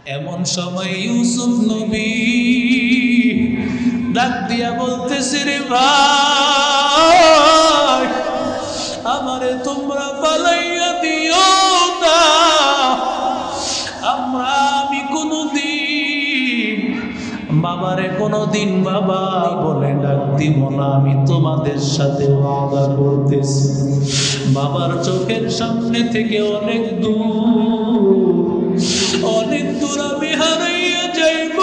এমন সময় ইউসুফ নবী ডাক দিয়া বলতেছে, রে ভাই, আমারে তোমরা পালাইয়া দিও না। আমি কোনদিন বাবারে কোনদিন বাবা বলে ডাক দিব না। আমি তোমাদের সাথে ওয়াদা করতেছি, বাবার চোখের সামনে থেকে অনেক দূর আমি হারাইয়া যাইব,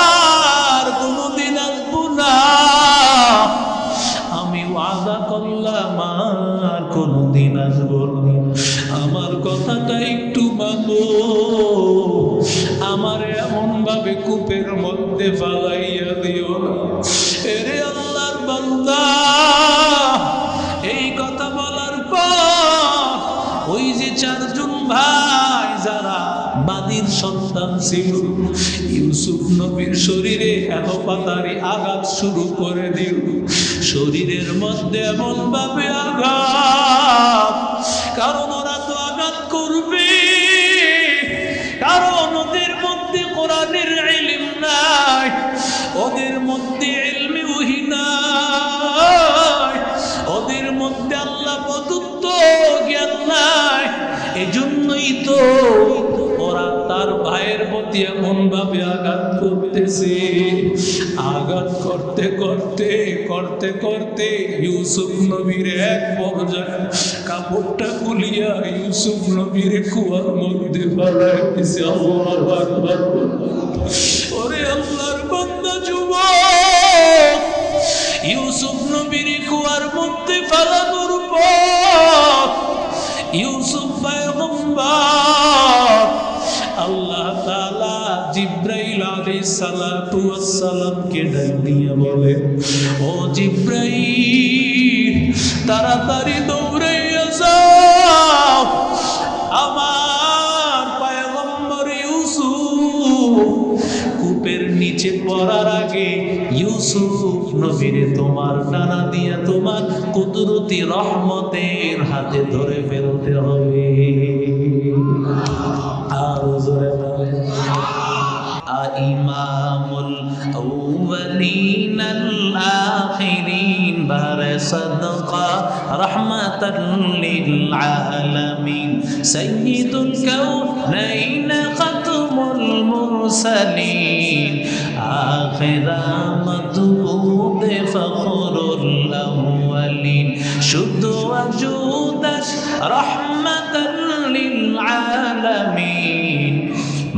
আর কোনদিন আসবো না। আমি ওয়াদা করলাম আর কোনদিন আসবো না। আমার কথাটা একটু মানো, আমার এমন ভাবে কূপের মধ্যে ফালাইয়া দিও না। এরে আল্লাহর বান্দা, এই কথা বলার পর ওই যে চারজন ভাই যারা বাদীর সন্তান ছিল, ইউসুফ নবীর শরীরে এলোপাতাড়ি আঘাত শুরু করে দিল। শরীরের মধ্যে এমন ভাবে আঘাত, কারণ ওরা তো আঘাত করবে, কারণ ওদের মধ্যে কোরআনের ইলম নাই, ওদের মধ্যে ইলমে ওহী নাই, ওদের মধ্যে আল্লাহ প্রদত্ত জ্ঞান নাই। এজন্যই তো ওরা তার ভাইয়ের প্রতি এমন ভাবে আঘাত করতেছে। আঘাত করতে করতে করতে করতে ইউসুফ নবীর এক পর্যায়ে কাপড়টা খুলিয়া ইউসুফ নবীর কুয়ার মধ্যে ফেলাই দিছে। আল্লাহু আকবার। ওরে আল্লাহর বান্দা যুবক, ইউসুফ নবীর কুয়ার মধ্যে ফেলানোর পর ইউসুফ পয়গম্বর আল্লাহ তাআলা জিবরাইল আলাইহিস সালাতু ওয়াস সালামকে ডাক দিয়ে বলে, ও জিবরাইল, তাড়াতাড়ি দৌড়াইয়া যাও, আমার পয়গম্বর ইউসুফ কূপের নিচে পড়ার আগে ইউসুফ নবীরে তোমার ডানা দিয়া তোমার কুদরতি রহমতের হাতে ধরে ফেলতে হবে। আর জোরে বলেন, ইমামুল আউয়ালিন আল আখিরিন বারে সাদকা রাহমাতাল লিল আলামিন সাইয়্যিদুল কাউনাইন খাতমুল মুরসালিন আখিরা মাদবুদ ফখরুল আউয়ালিন শুদ্ধ ওয়াজুদাস রাহমাতাল লিল আলামিন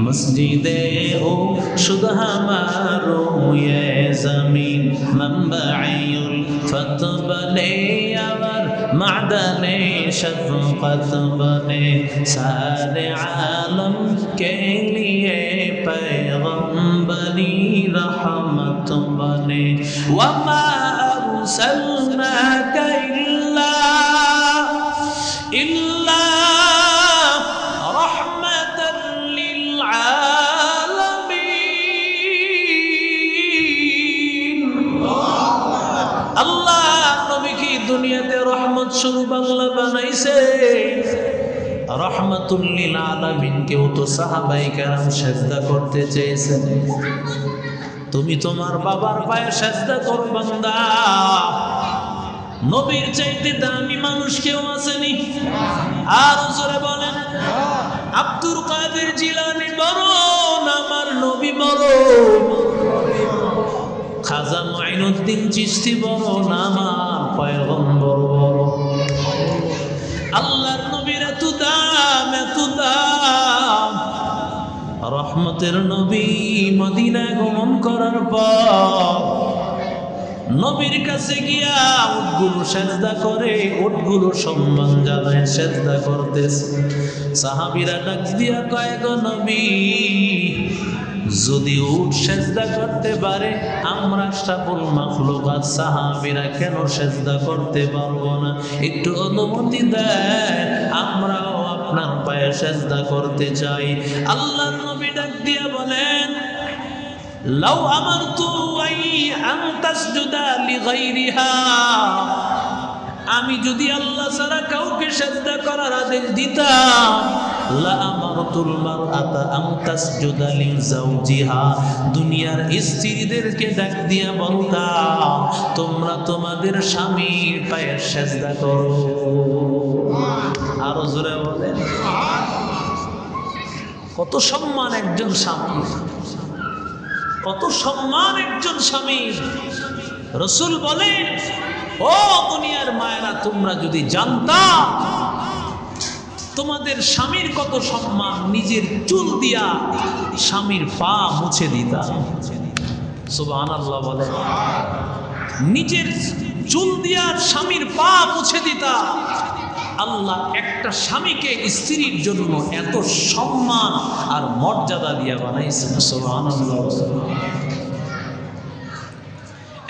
মসজিদে ও শুধু হামারো ये ज़मीन मंबअयुल फत बने अवर मादने शफ़क़त बने सारे आलम के लिए पैगम्बरी रहमत बने वमा अरसलनाका इल्ला দুনিয়াতে রহমত স্বরূপ আল্লাহ বানাইছে, রহমাতুল লিল আলামিন। কেউ তো সাহাবায়ে কেরাম সিজদা করতে চেয়েছেন, তুমি তোমার বাবার পায়ে সিজদা করো বান্দা। নবীর চাইতে দামি মানুষ কেউ আসেনি। আর জোরে বলেন, আব্দুল কাদের জিলানী বড় না আমার নবী বড়? খাজা মুঈনুদ্দিন চিশতি বড় না আমার পয়গম্বর বড়? আল্লাহর নবীর এত দাম, এত দাম। রহমতের নবী মদিনায় গমন করার পর নবীর কাছে গিয়া উটগুলো সেজদা করে, উটগুলো সম্মান জানায় সেজদা করতেছে। সাহাবীরা ডাক দিয়া কয়, গো নবী, যদি উট সেজদা করতে পারে আমরা সকল মাখলুকাত সাহাবীরা কেন সেজদা করতে পারবো না? একটু অনুমতি দেন, আমরাও আপনার পায়ে সেজদা করতে চাই। আল্লাহর নবী ডাক দিয়া বলেন, লাউ আমারতু আন তাসজুদা লিগাইরিহা আমি যদি আল্লাহ ছাড়া কাউকে সিজদা করার আদেশ দিতাম লা আমারতুল মারআতা আন তাসজুদা লিজাওজিহা, দুনিয়ার স্ত্রীদেরকে ডাক দিয়া বলতাম তোমরা তোমাদের স্বামীর পায়ে সিজদা করো। আরো জোরে বলেন। কত সম্মান একজন স্বামী, কত সম্মান একজন স্বামী। রাসূল বলেন ও দুনিয়ার মায়েরা, তোমরা যদি জানতা তোমাদের স্বামীর কত সম্মান, নিজের চুল দিয়া স্বামীর পা মুছে দিতা। সুবহানাল্লাহ বলে, নিজের চুল দিয়া স্বামীর পা মুছে দিতা। আল্লাহ একটা স্বামীকে স্ত্রীর জন্য এত সম্মান আর মর্যাদা দিয়া বানাইছেন। সুবহানাল্লাহ।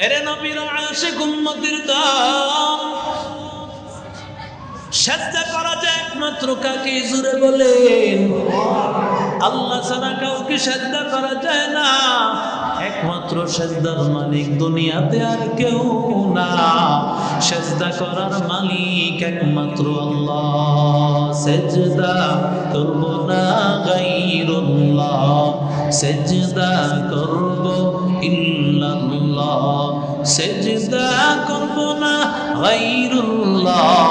এরে নবীর আশিক উম্মতের দল, সিজদা করা যায় একমাত্র কাকে? জোরে বলেন। আল্লাহ ছাড়া কাউকে সিজদা করা যায় না। একমাত্র সিজদার মালিক দুনিয়াতে আর কেউ না। সিজদা করার মালিক একমাত্র আল্লাহ। সিজদা করব না গায়রুল্লাহ, সিজদা করব ইল্লাল্লাহ, সিজদা করব না গায়রুল্লাহ,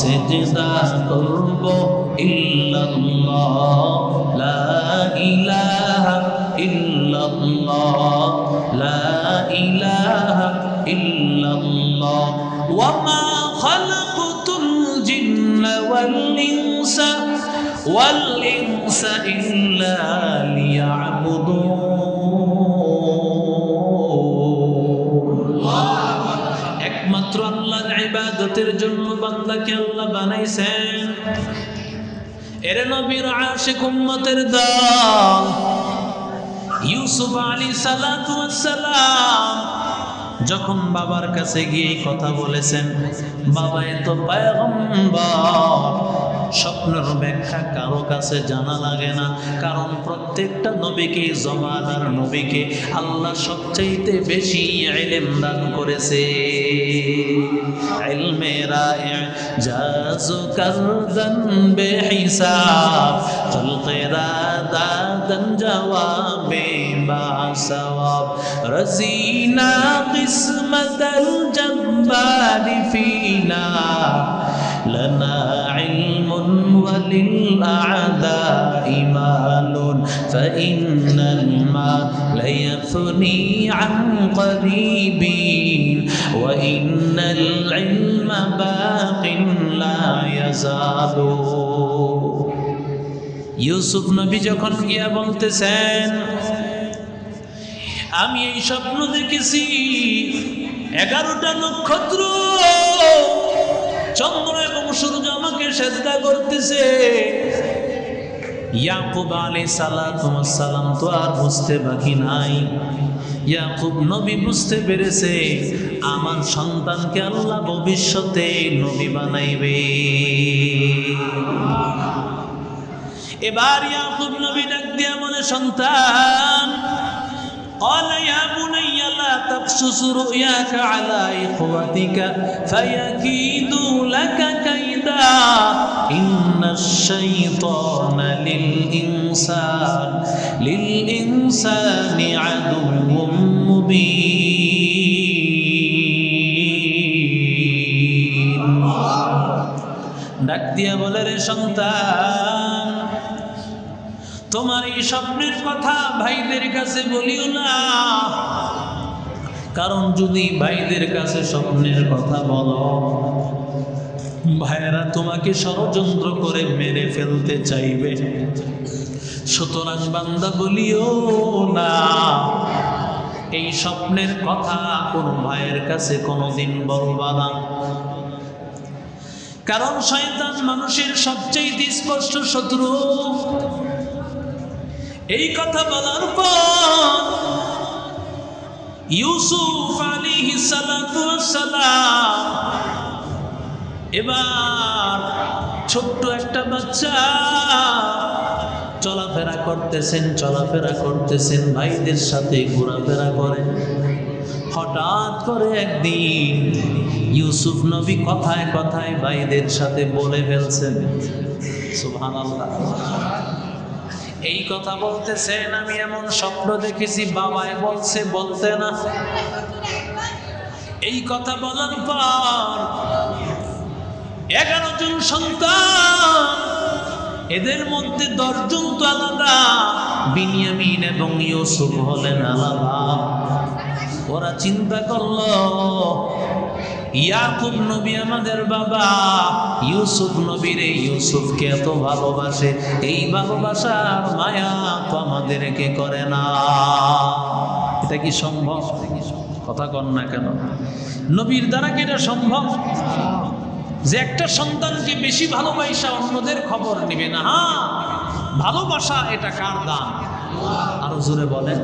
সিজদা করব ইল্লাল্লাহ। লা ইলাহা ইল্লাল্লাহ, লা ইলাহা ইল্লাল্লাহ। ওয়া মা খালাকতুল জিন্না ওয়াল ইনসা ইল্লা লিয়াবুদুন। একমাত্র আল্লাহর ইবাদতের জন্য বান্দাকে আল্লাহ বানাইছেন। এর নবীর আশিক উম্মতের দল, ইউসুফ আলাইহিস সালাতু ওয়াস সালাম যখন বাবার কাছে গিয়ে কথা বলেছেন, বাবা এ তো পয়গম্বর, স্বপ্নের ব্যাখ্যা কারো কাছে জানা লাগে না, কারণ প্রত্যেকটা নবীকে, জমানার নবীকে আল্লাহ সবচাইতে বেশি ইলম দান করেছে। ইলমে রায়ে জাজু করদান বেহিসাব, খলকে রাদাদান জওয়াবে বাসওয়াব, রাজিনা কিসমাতাল জব্বারি ফিনা, لنا علم وللأعداء مال، فإن المال يثني عن قريب، وإن العلم باق لا يزال। ইউসুফ নবী যখন গিয়া বলতেছেন আমি এই স্বপ্ন দেখেছি 11টা নক্ষত্র, চন্দ্র এবং সূর্য আমাকে সিজদা করতেছে। ইয়াকুব আলাইহিস সালাতু ওয়াস সালাম তো আর বুঝতে বাকি নাই। ইয়াকুব নবী বুঝতে পেরেছে আমার সন্তানকে আল্লাহ ভবিষ্যতে নবী বানাইবে। এবার ইয়াকুব নবী ডাক দিয়া বলে, সন্তান, قال يا بني لا تقصص رؤياك على إخوتك فيكيدوا لك كيدا إن الشيطان للإنسان عدو مبين। ডাক দিয়া বলে, রে সন্তান, তোমার এই স্বপ্নের কথা ভাইদের কাছে বলিও না, কারণ যদি ভাইদের কাছে স্বপ্নের কথা বলো, ভাইয়েরা তোমাকে ষড়যন্ত্র করে মেরে ফেলতে চাইবে। সুতরাং বান্দা বলিও না এই স্বপ্নের কথা কোন ভাইয়ের কাছে কোনোদিন বলবা না, কারণ শয়তান মানুষের সবচেয়ে স্পষ্ট শত্রু। এই কথা বলার পর ইউসুফ আলাইহিস সালাতু ওয়াস সালাম এবার ছোট্ট একটা বাচ্চা চলাফেরা করতেছেন, ভাইদের সাথে ঘোরাফেরা করেন। হঠাৎ করে একদিন ইউসুফ নবী কথায় কথায় ভাইদের সাথে বলে ফেলছেন, সুবহানাল্লাহ। এই কথা বলতেছেন, আমি এমন স্বপ্ন দেখেছি, বাবায় বলছে বলতে না। এই কথা বলার পর 11 জন সন্তান, এদের মধ্যে 10 জন তো আলাদা, বিনিয়ামিন এবং ইউসুফ হলেন আলাদা। ওরা চিন্তা করলো, ইয়াকুব নবী আমাদের বাবা, ইউসুফ নবীরে ইউসুফকে এত ভালোবাসে, এই ভালোবাসার মায়া তো আমাদেরকে করে না। এটা কি সম্ভব? কথা কন না কেন? নবীর দ্বারা কি এটা সম্ভব যে একটা সন্তানকে বেশি ভালোবাসা অন্যদের খবর নেবে না? হ্যাঁ, ভালোবাসা এটা কার দান? আরো জোরে বলেন।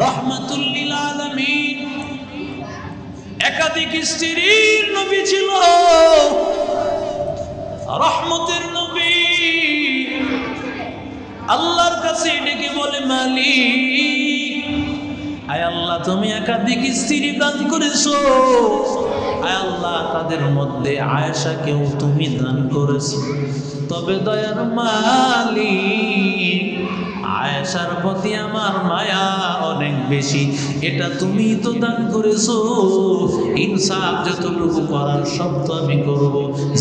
রহমাতুল লিল আলামিন, একাধিক স্ত্রীর নবী ছিল, রহমতের নবী। আল্লাহর কাছে ডেকে বলে, মালিক, আয় আল্লাহ, তুমি একাধিক স্ত্রী দান করেছো, আয় আল্লাহ, তাদের মধ্যে আয়েশাকেও তুমি দান করেছো, তবে দয়ার মালিক, আয়েশার প্রতি আমার মায়া অনেক বেশি, এটা তুমি তো দান করেছো। ইনসাফ যতটুকু করার সব তো আমি করব,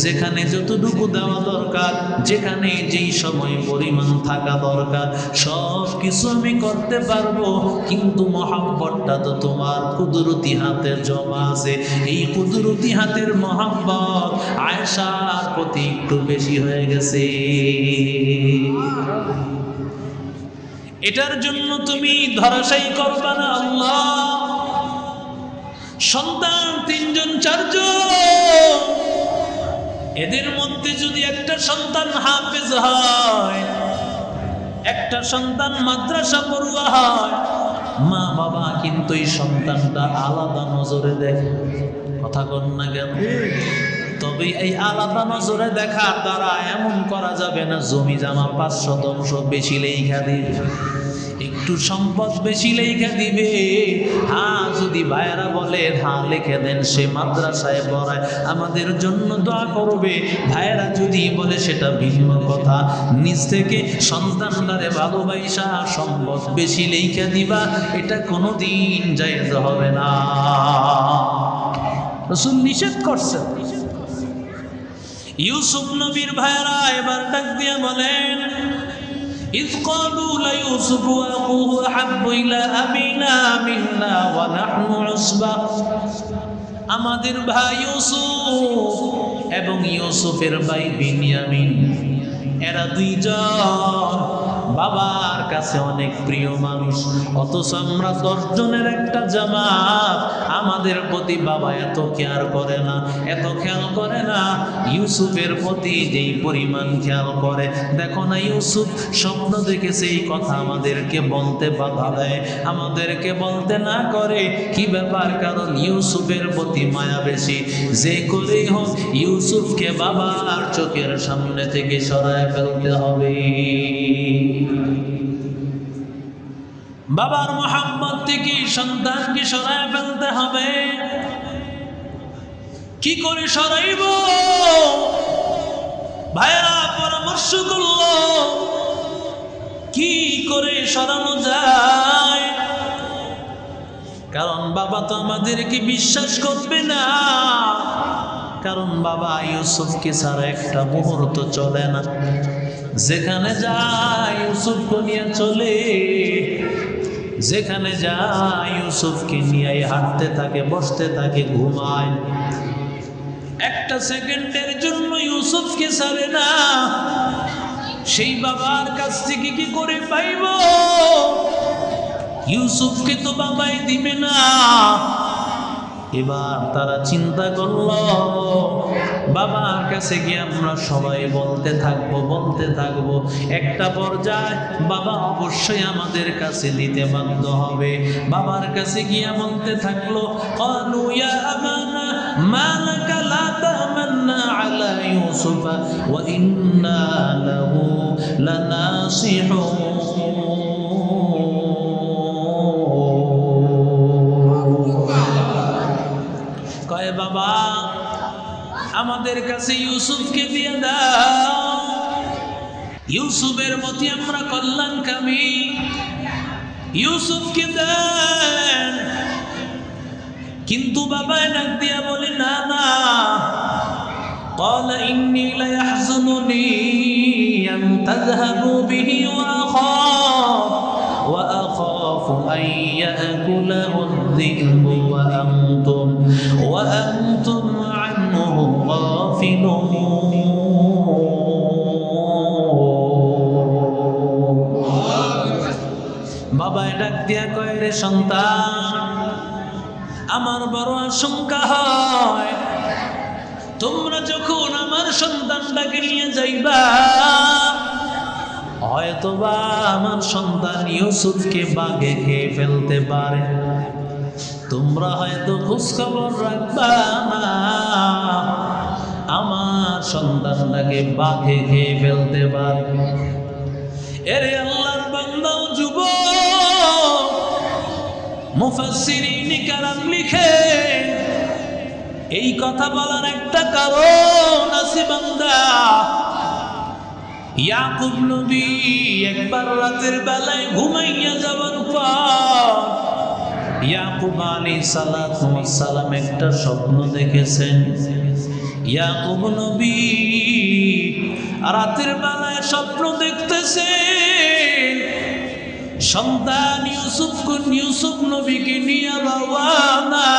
যেখানে যতটুকু দেওয়া দরকার, যেখানে যেই সময় পরিমাণ থাকা দরকার, সব কিছু আমি করতে পারবো, কিন্তু মহাব্বতটা তো তোমার কুদরতি হাতে জমা আছে। এই কুদরতি হাতের মহাব্বত আয়েশার প্রতি একটু বেশি হয়ে গেছে। এটার জন্য তুমি ধরাশায়ী করবা না আল্লাহ। সন্তান 3 জন 4 জন, এদের মধ্যে যদি একটা সন্তান হাফেজ হয়, একটা সন্তান মাদ্রাসা পড়ুয়া হয়, মা বাবা কিন্তু এই সন্তানটা আলাদা নজরে দেখে। কথা কন না কেন? তবে এই আলাদা নজরে দেখার দ্বারা এমন করা যাবে না জমি জামা 5 শতাংশ বেশি লেখা দিবে, একটু সম্পদ বেশি লেখা দিবে। হ্যাঁ, যদি ভাইয়েরা বলে হ্যাঁ লিখে দেন, সে মাদ্রাসায় পড়ায়, আমাদের জন্য দোয়া করবে, ভাইয়েরা যদি বলে সেটা ভিন্ন কথা। নিজ থেকে সন্তানদারে ভালোবাসা সম্পদ বেশি লেখা দিবা, এটা কোনোদিন জায়েজ হবে না। রাসূল নিষেধ করছেন। ইউসুফ নবীর ভাইরা এবার ডাক দিয়ে বলেন, ইয ক্বালু লা ইউসুফ ওয়া আখুহু আহাব্বু ইলা আবিনা মিন্না ওয়া নাহনু উসবা। আমাদের ভাই ইউসুফ এবং ইউসুফের ভাই বিনিয়ামিন, এরা 2 জন বাবার কাছে অনেক প্রিয় মানুষ, অথচ আমরা 10 জনের একটা জামাত, আমাদের প্রতি বাবা এত কেয়ার করে না, এত খেয়াল করে না। ইউসুফের প্রতি যেই পরিমাণ খেয়াল করে, দেখো না ইউসুফ স্বপ্ন দেখেছে, এই কথা আমাদেরকে বলতে বাধা দেয়, আমাদেরকে বলতে না করে। কি ব্যাপার? কারণ ইউসুফের প্রতি মায়া বেশি। যে করেই হোক ইউসুফকে বাবার চোখের সামনে থেকে সরায় ফেলতে হবে। বাবার মোহাম্মত থেকে সন্তানকে সরায় ফেলতে হবে। কি করে সরাইব? ভাইরা পরামর্শ করল, কি করে সরানো যায়? কারণ বাবা তো আমাদেরকে বিশ্বাস করবে না, কারণ বাবা ইউসুফকে ছাড়া একটা মুহূর্ত চলে না। যেখানে যায় ইউসুফকে নিয়ে চলে, যেখানে যায় ইউসুফকে নিয়ে হাঁটতে থাকে, বসতে থাকে, ঘুমায়। একটা সেকেন্ডের জন্য ইউসুফকে ছাড়ে না। সেই বাবার কাছ থেকে কি করে পাইব? ইউসুফকে তো বাবাই দিবে না। এবার তারা চিন্তা করল, বাবার কাছে গিয়ে আমরা সবাই বলতে থাকবো। একটা পর্যায়ে বাবা অবশ্যই আমাদের কাছে দিতে বাধ্য হবে। বাবার কাছে গিয়ে বলতে থাকলো, ক্বালু ইয়া আবানা মা লাকা লা তামান্না আলা ইউসুফা ওয়া ইন্না লাহু লানাসিহুন। আমাদের কাছে ইউসুফকে দিয়ে দাও, ইউসুফের মতো আমরা কল্যাণকামী, ইউসুফকে দেন। কিন্তু বাবা ডাক দিয়া বলে না না, قال إني ليحزنني أن تذهبوا به وأخاف أن يأكله الذئب وأنتم عنه غافلون। বাবা ডাক দিয়া কয়, রে সন্তান, আমার বড় আশঙ্কা হয় তোমরা যখন আমার সন্তানটাকে নিয়ে যাইবা, হয়তোবা আমার সন্তান ইউসুফকে বাঘে খেয়ে ফেলতে পারে। তোমরা হয়তো খোঁজখবর রাখবা না, আমার সন্তানটাকে বাঘে খেয়ে ফেলতে পারে। এরে আল্লাহর বান্দা ও যুবক, মুফাসসিরিন কেরাম লিখে এই কথা বলার একটা কারণ আছে বান্দা। ইয়াকুব নবী একবার রাতের বেলায় ঘুমাইয়া যাওয়ার পর ইয়াকুব আলাইহিস সালাম একটা স্বপ্ন দেখেছেন। ইয়াকুব নবী রাতের বেলায় স্বপ্ন দেখতেছেন, সন্তান ইউসুফ নবীকে নিয়ে রওয়ানা।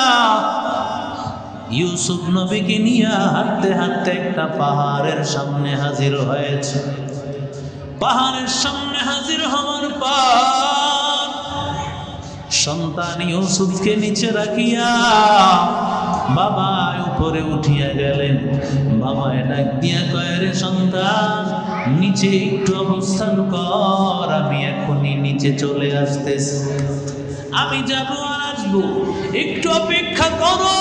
ইউসুফ নবীকে নিয়ে হাঁটতে হাঁটতে একটা পাহাড়ের সামনে হাজির হয়েছে। পাহাড়ের সামনে হাজির হওয়ার পর সন্তান ইউসুফকে নিচে রাখিয়া বাবা উপরে উঠিয়া গেলেন। বাবা ডাক দিয়া কয়, রে সন্তান, নিচে একটু অবস্থান কর, আমি এখনই নিচে চলে আসতেছি। আমি যাব আর আসবো, একটু অপেক্ষা করো,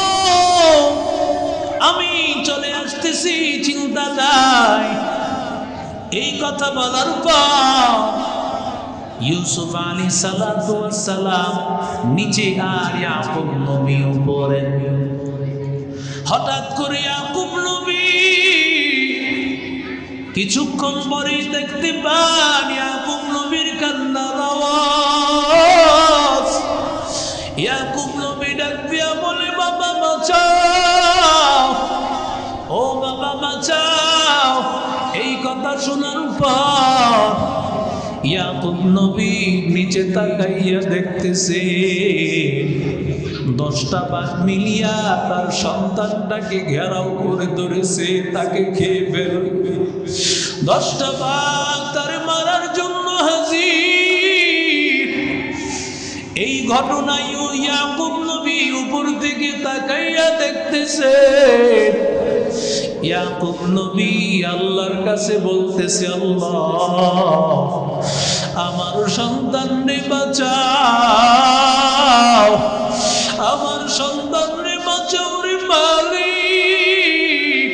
আমি চলে আসতেছি, চিন্তা নাই। এই কথা বলার পর ইউসুফ আলাইহিস সালাম নিচে আর ইয়াকুব নবী উপরে। হঠাৎ করে ইয়াকুব নবী কিছুক্ষণ পরেই দেখতে পান ইয়াকুব নবীর কান্নার আওয়াজ। ইয়াকুব নবী ডাক দিয়া বলে, বাবা বাঁচাও, ও বাবা বাঁচাও। এই কথা শোনার পর ইয়াকুব নবী নিচে তাকাইয়া দেখতেছে 10টা বাঘ মিলিয়া তার সন্তানটাকে ঘেরাও করে ধরেছে, তাকে খেয়ে ফেলবে। 10টা বাঘ তার মারার জন্য হাজির। এই ঘটনায় ইয়াকুব নবী উপর থেকে তাকাইয়া দেখতেছে। ইয়াকুব নবী আল্লাহর কাছে বলতেছে, আল্লাহ, আমার সন্তানরে বাঁচাও, আমার সন্তানরে বাঁচাও রে মালিক,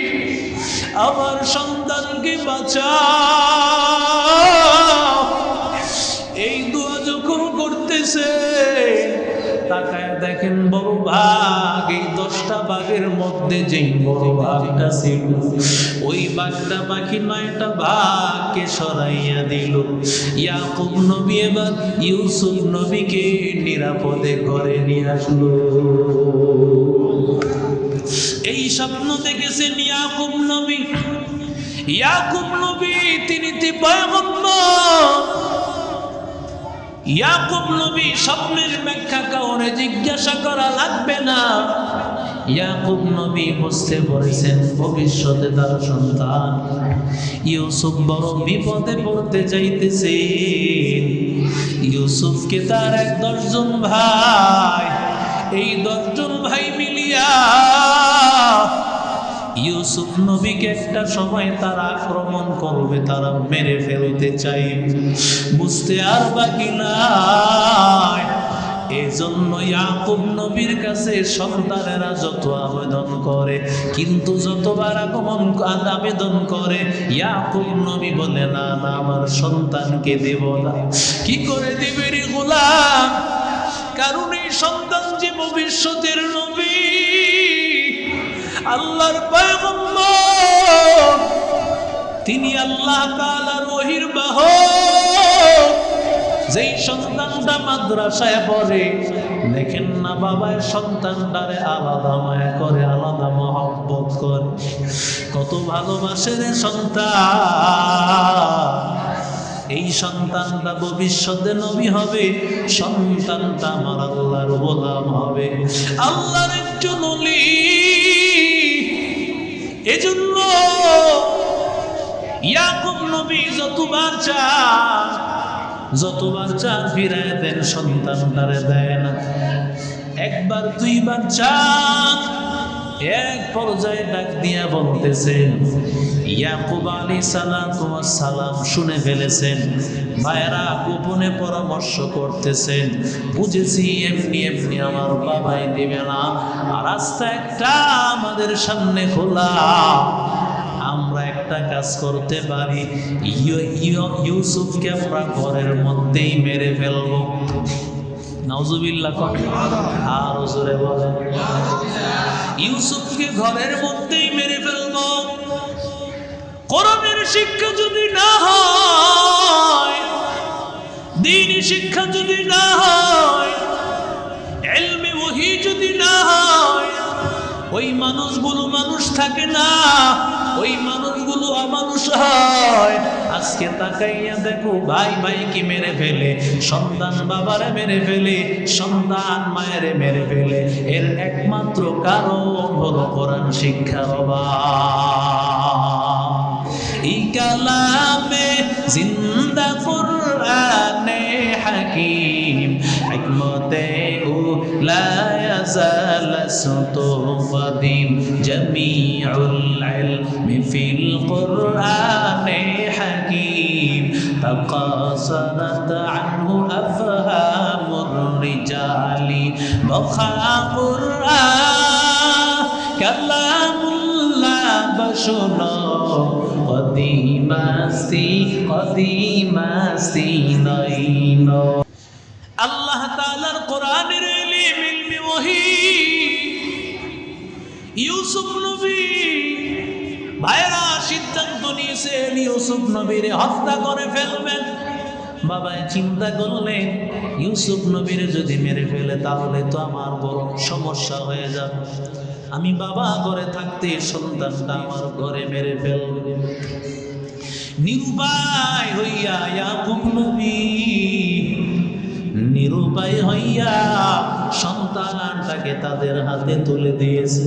আমার সন্তানকে বাঁচাও। এই দোয়া যখন করতেছে, তাকায় দেখেন বড় বাঘ। এই 10টা বাঘের মধ্যে যেই বড় বাঘটা ছিল, ওই বাঘটা বাকি 9টা বাঘকে সরাইয়া দিল। ইয়াকুব নবী এবার ইউসুফ নবীকে নিরাপদে ঘরে নিয়ে আসলো। এই স্বপ্ন দেখেছেন ইয়াকুব নবী। ইয়াকুব নবী তিনি পয়গম্বর। ইয়াকুব নবী স্বপ্নের ব্যাখ্যা কাউরে জিজ্ঞাসা করা লাগবে না। ইয়াকুব নবী বুঝতে পেরেছেন ভবিষ্যতে তার সন্তান ইউসুফ বড় বিপদে পড়তে যাইতেছে। ইউসুফকে তার 10 জন ভাই, এই 10 জন ভাই মিলিয়া ইউসুফ নবীকে একটা সময় তারা আক্রমণ করবে, তারা মেরে ফেলতে চাইবে, বুঝতে আর বাকি নাই। এজন্য ইয়াকুব নবীর কাছে সন্তানেরা যত আবেদন করে, কিন্তু যতবার আবেদন করে ইয়াকুব নবী বলে, না না, আমার সন্তানকে দেব না। কি করে দিবে রে গোলাম? কারণ এই সন্তান যে ভবিষ্যতের নবী, আল্লাহর পয়গম্বর। তিনি আল্লাহ তাআলার ওহীর বাহক। যেই সন্তানটা মাদ্রাসায় পড়ে, দেখেন না বাবার সন্তানটারে আলাদা মায়া করে, আলাদা মহব্বত করে, কত ভালোবাসে রে সন্তান। এই সন্তানটা ভবিষ্যতে নবী হবে, সন্তানটা আমার আল্লাহর গোলাম হবে, আল্লাহর একজন ওলি। এজন্য ইয়াকুব নবী যতবার চান ফিরায় দেন, সন্তানটারে দেয় না। একবার দুইবার চান, এক পর্যায়ে ডাক দিয়া বলতেছেন, ইয়াকুব আলাইহিস সালাম শুনে ফেলেছেন, ভাইরা গোপনে পরামর্শ করতেছেন, বুঝেছি এমনি এমনি আমার বাবাই দিবে না, আর রাস্তা একটা আমাদের সামনে খোলা, আমরা একটা কাজ করতে পারি, ইউসুফকে আমরা ঘরের মধ্যেই মেরে ফেলবো। নাউজুবিল্লাহ, আর জোরে বলেন, ইউসুফকে ঘরের মধ্যেই মেরে ফেলবো। কোরআনের শিক্ষা যদি না হয়, দ্বীনি শিক্ষা যদি না হয়, ইলমে ওহী যদি না হয়, ওই মানুষগুলো মানুষ থাকে না, ওই মানুষগুলো অমানুষ হয়। আজকে তাকাইয়া দেখো, ভাই ভাইকে মেরে ফেলে, সন্তান বাবারে মেরে ফেলে, সন্তান মায়েরে মেরে ফেলে। এর একমাত্র কারণ হলো কোরআন শিক্ষার অভাব। এই কালামে জিন্দা কুরআনে হাকিম, হিকমতে লা ইয়াজাল সুতু কদিম, জামিউল ইলমি ফিল কুরআনে হাকিম, তাকাসারাত আনহু আফহামুর রিজালি, বখা কুরআন কালামুল্লাহ বশুনো, আল্লাহ তাআলার কোরআনের ইলমে ওহী। ইউসুফ নবী ভাইরা সিদ্ধান্ত নিয়েছেন ইউসুফ নবীরে হত্যা করে ফেলবেন। বাবা চিন্তা করলেন, ইউসুফ নবীরে যদি মেরে ফেলে তাহলে তো আমার বড় সমস্যা হয়ে যাবে, আমি বাবা ঘরে থাকতে সন্তানটা আমার ঘরে মেরে ফেলবে। নিরুপায় হইয়া ইয়াকুব নবী নিরুপায় হইয়া সন্তানটাকে তাদের হাতে তুলে দিয়েছে।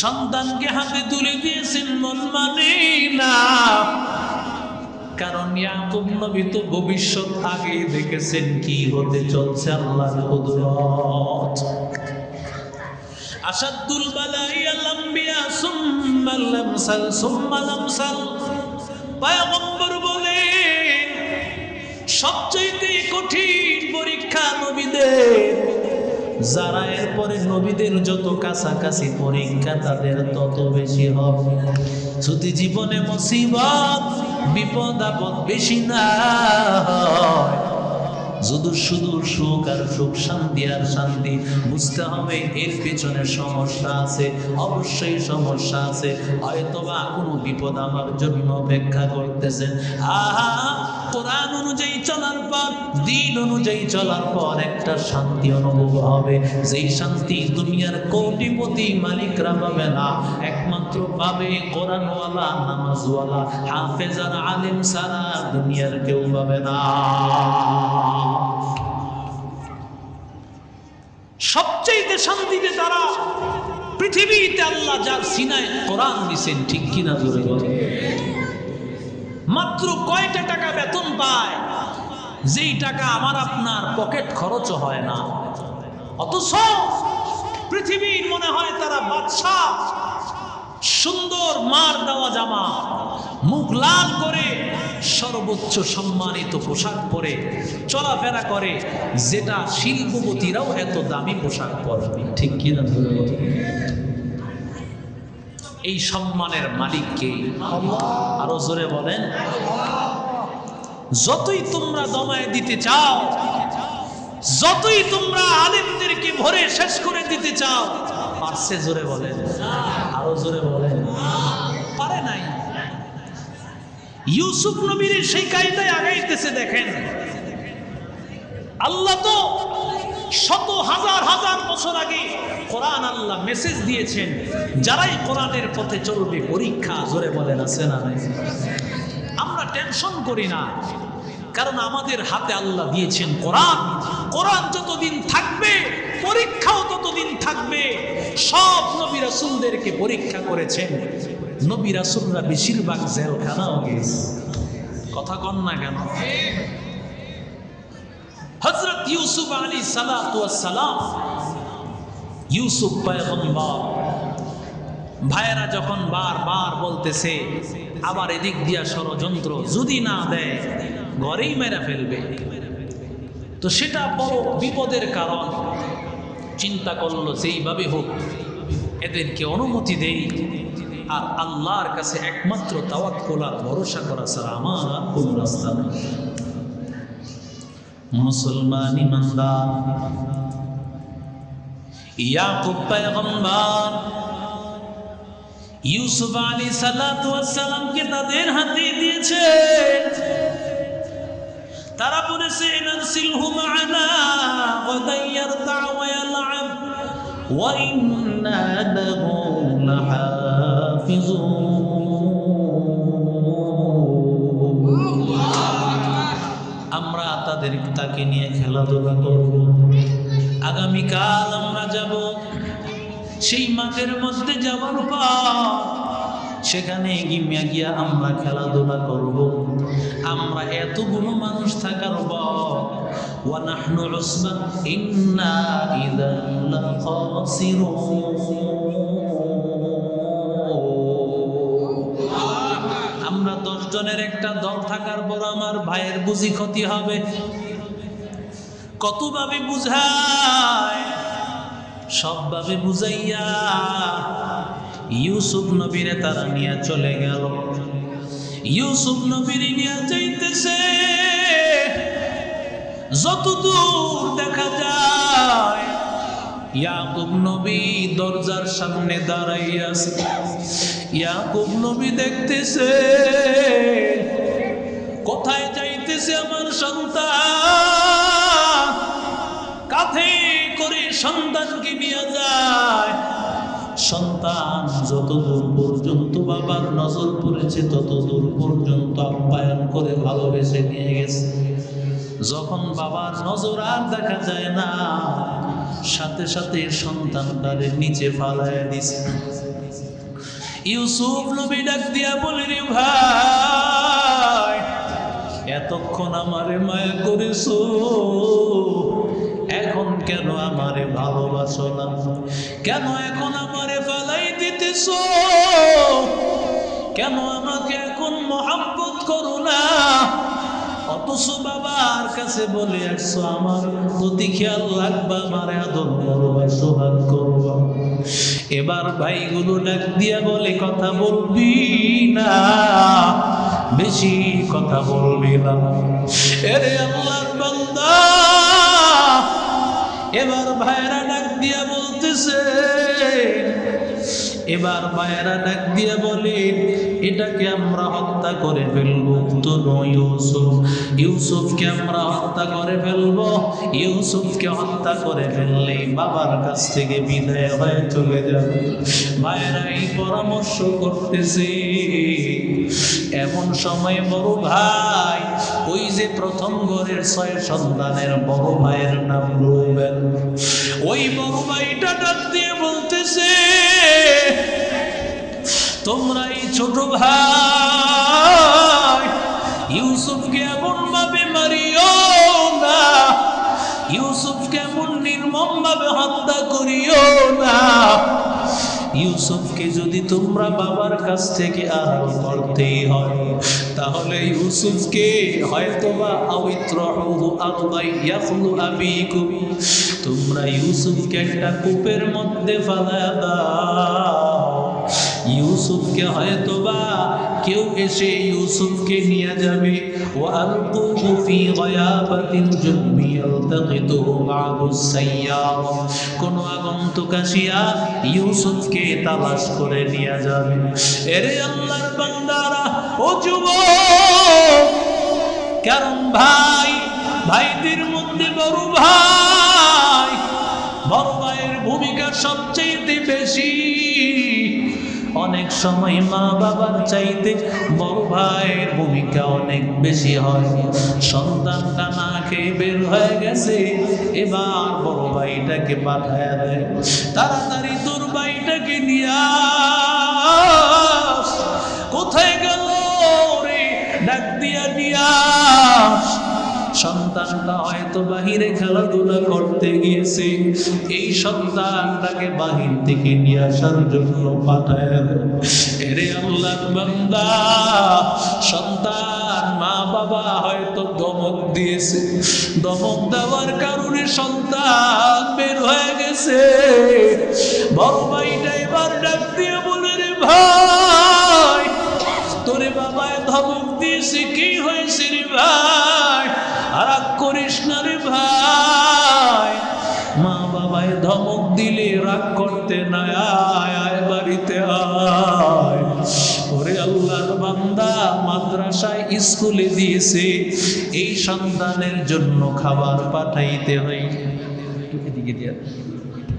সন্তানকে হাতে তুলে দিয়েছেন, মন মানে না, কারণ ইয়াকুব নবী তো ভবিষ্যৎ আগেই দেখেছেন কি হতে চলছে, আল্লাহর কুদরত। আসাদুল বালাই আল আম্বিয়া সুম্মাল আমসাল সুম্মাল আমসাল। পয়গম্বর বলেন, সবচেয়ে কঠিন পরীক্ষা নবীদের, যারা এরপরে নবীদের যত কাছাকাছি পরীক্ষা তাদের তত বেশি হবে। যদি জীবনে মুসিবত বিপদ আপদ বেশি না হয়, শুধু সুখ আর সুখ, শান্তি আর শান্তি, বুঝতে হবে এর পেছনে সমস্যা আছে, অবশ্যই সমস্যা আছে, হয়তোবা কোনো বিপদ আমার জন্য অপেক্ষা করতেছে। কোরআন অনুযায়ী চলার পর, দিন অনুযায়ী চলার পর একটা শান্তি অনুভব হবে, যেই শান্তি দুনিয়ার কোটিপতি মালিকরা পাবে না, একমাত্র পাবে কোরআনওয়ালা, নামাজওয়ালা, হাফেজ আর আলেম ছাড়া দুনিয়ার কেউ পাবে না। সবচেয়ে শান্তিতে তারা পৃথিবীতে আল্লাহ যার সিনায় কোরআন দিয়েছেন, ঠিক কিনা জোরে বলে। মাত্র কয়টা টাকা বেতন পায়, যেই টাকা আমার আপনার পকেট খরচ হয় না, অথচ পৃথিবীর মনে হয় তারা বাদশা, সুন্দর মার দেওয়া জামা, মুখ লাল করে সর্বোচ্চ সম্মানিত পোশাক পরে চলাফেরা করে, যেটা শিল্পপতিরাও এত দামি পোশাক পরে, ঠিক কিনা? এই সম্মানের মালিক কে? আরো জোরে বলেন। যতই তোমরা দমায় দিতে চাও, যতই তোমরা আলেমদেরকে ভরে শেষ করে দিতে চাও, পারছে? জোরে বলেন। আরো আরো জোরে বলেন, পারে নাই। ইউসুফ নবীর সেই কায়দায় আগাইতেছে। দেখেন আল্লাহ তো শত হাজার হাজার বছর আগে কোরআন আল্লাহ মেসেজ দিয়েছেন, যারাই কোরআনের পথে চলবে পরীক্ষা, জোরে বলেন আছে না নাই? আমরা টেনশন করি না, কারণ আমাদের হাতে আল্লাহ দিয়েছেন কোরআন। কোরআন যতদিন থাকবে পরীক্ষাও ততদিন থাকবে। সব নবী রাসূলদেরকে পরীক্ষা করেছেন। নবী রাসূলরা বেশিরভাগ জেলখানাও গেছে। কথা কন না কেন? হযরত ইউসুফ আলাইহিস সালাতু ওয়াস সালাম, ইউসুফ পয়গম্বর, ভাইয়েরা যখন বারবার বলতেছে আবার এদিক দিয়া ষড়যন্ত্র, যদি না দেয় ঘরেই মেরে ফেলবে, তো সেটা বড় বিপদের কারণ। চিন্তা করলো যেইভাবে হোক এদেরকে অনুমতি দেই, আর আল্লাহর কাছে একমাত্র তাওয়াক্কুল আর ভরসা করা ছাড়া আমার আর কোনো রাস্তা নেই। মুসলমান ইমানদার, ইয়াকুব পয়গম্বর ইউসুফ আলাইহিস সালাতু ওয়াস সালামকে তাদের হাতে দিয়েছে। তারা বলেছে নারসিলহু মা'ানা গাদান ইয়ারতা ওয়া ইয়ালআব ওয়া ইন্না লাহু লাহাফিজুন। আমরা তাকে নিয়ে খেলাধুলা করব, আগামীকাল আমরা যাব সেই মাঠের মধ্যে যাওয়ার পর সেখানে গিয়া আমরা খেলাধুলা করব। আমরা এতগুলো মানুষ থাকার পর ওয়া নাহনু উসবা ইন্না ইযান লাখাসিরুন, আমরা 10 জনের একটা দল থাকার পর আমার ভাইয়ের বুঝি ক্ষতি হবে। কতভাবে বুঝায়, সবভাবে বুঝাইয়া ইউসুফ নবীরে তারা নিয়ে চলে গেল। ইউসুফ নবীর নিয়ে যাইতেছে, যতদূর দেখা যায় ইয়াকুব নবী দরজার সামনে দাঁড়াইয়া আছে। ইয়াকুব নবী দেখতেছে কোথায় যাইতেছে আমার সন্তান, কাঁধে করে সন্তানকে নিয়ে যায়। সন্তান যতদূর পর্যন্ত বাবার নজর পড়েছে ততদূর পর্যন্ত আপ্যায়ন করে ভালোবেসে নিয়ে গেছে। যখন বাবার নজর আর দেখা যায় না, সাথে সাথে সন্তানটারে নিচে ফালায় দিছে। ইউসুফ নবী ডাক দিয়া বলে, রে ভাই, এতক্ষণ আমারে মায়া করেছো, এখন কেন আমারে ভালোবাসো না? কেন এখন আমারে ফালাই দিতেছো? কেন আমাকে এখন মহব্বত করো না? অথচ বাবার কাছে বলে আসছো আমার প্রতি খেয়াল রাখবা, আমার আদর করবা, সোহাগ করবা। এবার ভাইগুলো ডাক দিয়া বলে, কথা বলবি না, বেশি কথা বলবি না। এরে আল্লাহর বান্দা, এবার ভাইরা ডাক দিয়া বলতেছে, এবার ভাইরা ডাক দিয়া বলে, এটাকে আমরা হত্যা করে ফেলবো। তো ইউসুফকে আমরা হত্যা করে ফেলবো। ইউসুফকে হত্যা করে ফেললে বাবার কাছ থেকে বিদায় হয়ে চলে যাবে। ভাইরা এই পরামর্শ করতেছে। এমন সময় বড় ভাই, ওই যে প্রথম ঘরের 6 সন্তানের বড় ভাইয়ের নাম রুবেল, ওই বড় ভাইটা ডাক দিয়ে বলতেছে, তোমরা এই ছোট ভাই ইউসুফকে এমন ভাবে মারিও না, ইউসুফকে এমন নির্মম ভাবে হত্যা করিও না। ইউসুফকে যদি তোমরা বাবার কাছ থেকে আড়াল করতেই হয়, তাহলে ইউসুফকে হয়তোবা আউইত্রাহুহু আরদাই ইয়াখলু আবিকুম, তোমরা ইউসুফকে একটা কূপের মধ্যে ফেলে দাও, ইউসুফকে হয়তোবা কেউ এসে ইউসুফকে নিয়ে যাবে। ওয়ালকুহু ফি গায়াবাতিল জুববি ইয়ালতাকিতুহু বা'দুস সাইয়ারা, কোন আগন্তুক আসিয়া ইউসুফকে তালাশ করে নিয়ে যাবে। এরে আল্লাহর বান্দারা, ও যুবক, কারণ ভাইদের মধ্যে বড় ভাইয়ের ভূমিকা সবচেয়ে বেশি। অনেক সময় মা বাবার চাইতে বড় ভাইয়ের ভূমিকা অনেক বেশি হয়। সন্তানটা না খেয়ে বের হয়ে গেছে, এবার বড় ভাইটাকে পাঠায় দেয়, তাড়াতাড়ি তোর ভাইটাকে নিয়ে আস। কোথায় গেল রে? ডাক দিয়া নিয়ে আস। সন্তানটা হয়তো বাহিরে খেলাধুলা করতে গিয়েছে, এই সন্তানটাকে বাহির থেকে নিয়ে আসার জন্য পাঠায়। এরে আল্লাহর বান্দা, সন্তান মা বাবা হয়তো ধমক দিয়েছে, ধমক দেওয়ার কারণে সন্তান বের হয়ে গেছে। বড় ভাইটা এবার ডাক দিয়ে বলে, রে ভাই, তোরে বাবায় ধমক দিয়েছে, কি হয়েছে রে ভাই? রাগ করিস না রে ভাই, মা বাবায় ধমক দিলে রাগ করতে না, আয় বাড়িতে আয়। ওরে আল্লাহর বান্দা, মাদ্রাসায় স্কুলে দিয়েছে, এই সন্তানের জন্য খাবার পাঠাইতে হয়। এদিকে দিয়া,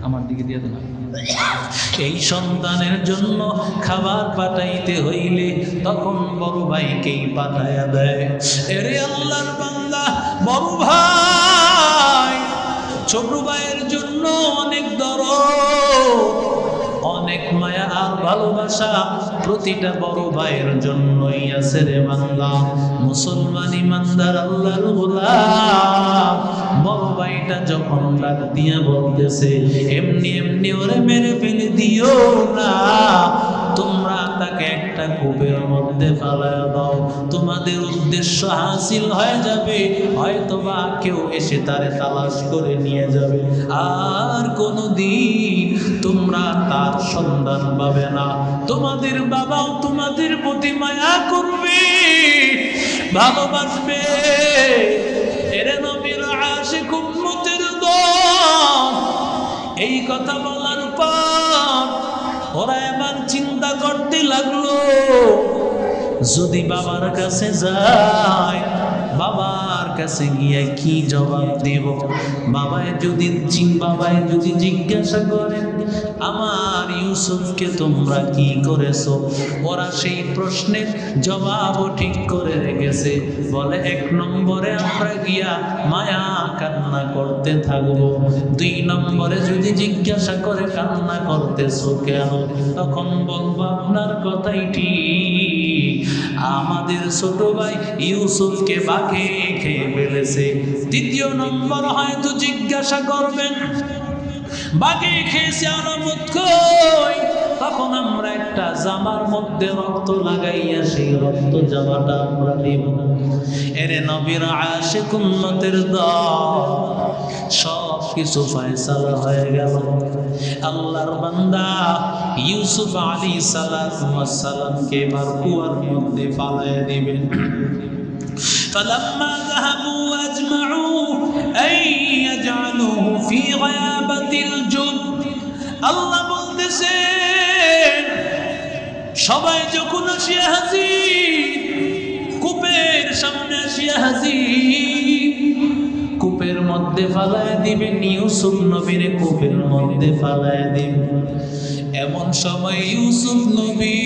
আমার দিকে দিয়া তো না। এই সন্তানের জন্য খাবার পাঠাইতে হইলে তখন বড় ভাইকেই পাঠাইয়া দেয়। এরে আল্লাহর বান্দা, বড় ভাই ছোট ভাইয়ের জন্য অনেক দরদ, অনেক মায়া আর ভালোবাসা প্রতিটা বড় ভাইয়ের জন্যই আছে রে বান্দা। মুসলমান ইমানদার আল্লাহর গোলাম, বড় ভাইটা যখন ডাক দিয়ে বলতেছে, এমনি এমনি ওরে মেরে ফেলে দিও না, তোমরা তাকে একটা কূপের মধ্যে ফেলায় দাও, তোমাদের উদ্দেশ্য হাসিল হয়ে যাবে। হয়তোবা কেউ এসে তারে তালাশ করে নিয়ে যাবে, আর কোনোদিন তোমরা তার সন্ধান পাবে না। তোমাদের বাবাও তোমাদের প্রতি মায়া করবে, ভালোবাসবে। এরে নবীর আশিক উম্মতের দল, এই কথা বলার পর ওরা এবার চিন্তা করতে লাগলো, যদি বাবার কাছে যায়, বাবার কাছে গিয়ে কি জবাব দেব? বাবায় যদি জিজ্ঞাসা করেন, আমার ইউসুফকে তোমরা কি করেছো? ওরা সেই প্রশ্নের জবাবও ঠিক করে রেখেছে। বলে, 1 নম্বরে আমরা গিয়া মায়া কান্না করতে থাকবো, 2 নম্বরে যদি জিজ্ঞাসা করে কান্না করতেছো কেন, তখন বলবো আপনার কথাই ঠিক, আমাদের ছোট ভাই ইউসুফকে বাঘে খেয়ে ফেলেছে। 3 নম্বর হয়তো জিজ্ঞাসা করবেন, বাঘে খেয়েছে আলামত কই? তখন আমরা একটা জামার মধ্যে রক্ত লাগাইয়া সেই রক্ত জামাটা আমরা দেব। এরে নবীর আশিক উম্মতের দল, সব কিছু ফয়সালা হয়ে গেল। আল্লাহর বান্দা ইউসুফ আলাইহিস সালামকে এবার কুয়ার মধ্যে ফালাইয়া দিবেন। فلما ذهبوا واجمعوا ان يجعلوه في غيابة الجب, আল্লাহ বলতেছেন, সবাই যখন আসিয়া হাজির, কূপের সামনে আসিয়া হাজির, কূপের মধ্যে ফালাইয়া দিবেন ইউসুফ নবীরে, কূপের মধ্যে ফালাইয়া দিবেন। এমন সময় ইউসুফ নবী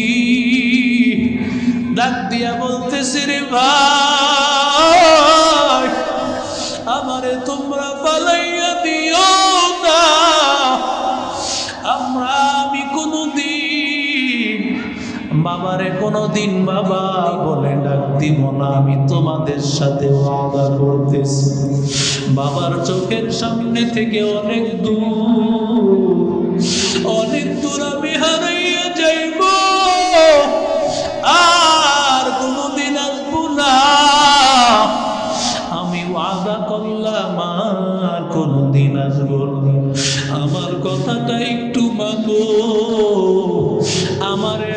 ডাক দিয়া বলতেছে, রে ভাই, আমারে তোমরা পালাইয়া দিও না, আমি কোনদিন বাবারে কোনদিন বাবা বলে ডাক দিব না, আমি তোমাদের সাথে ওয়াদা করতেছি। বাবার চোখের সামনে থেকে অনেক দূর আমি হারাইয়া যাইব, আর কোনদিন আসবো না। আমি ওয়াদা করলাম আর কোনদিন আসবো না, আমার কথাটা একটু মানো, আমারে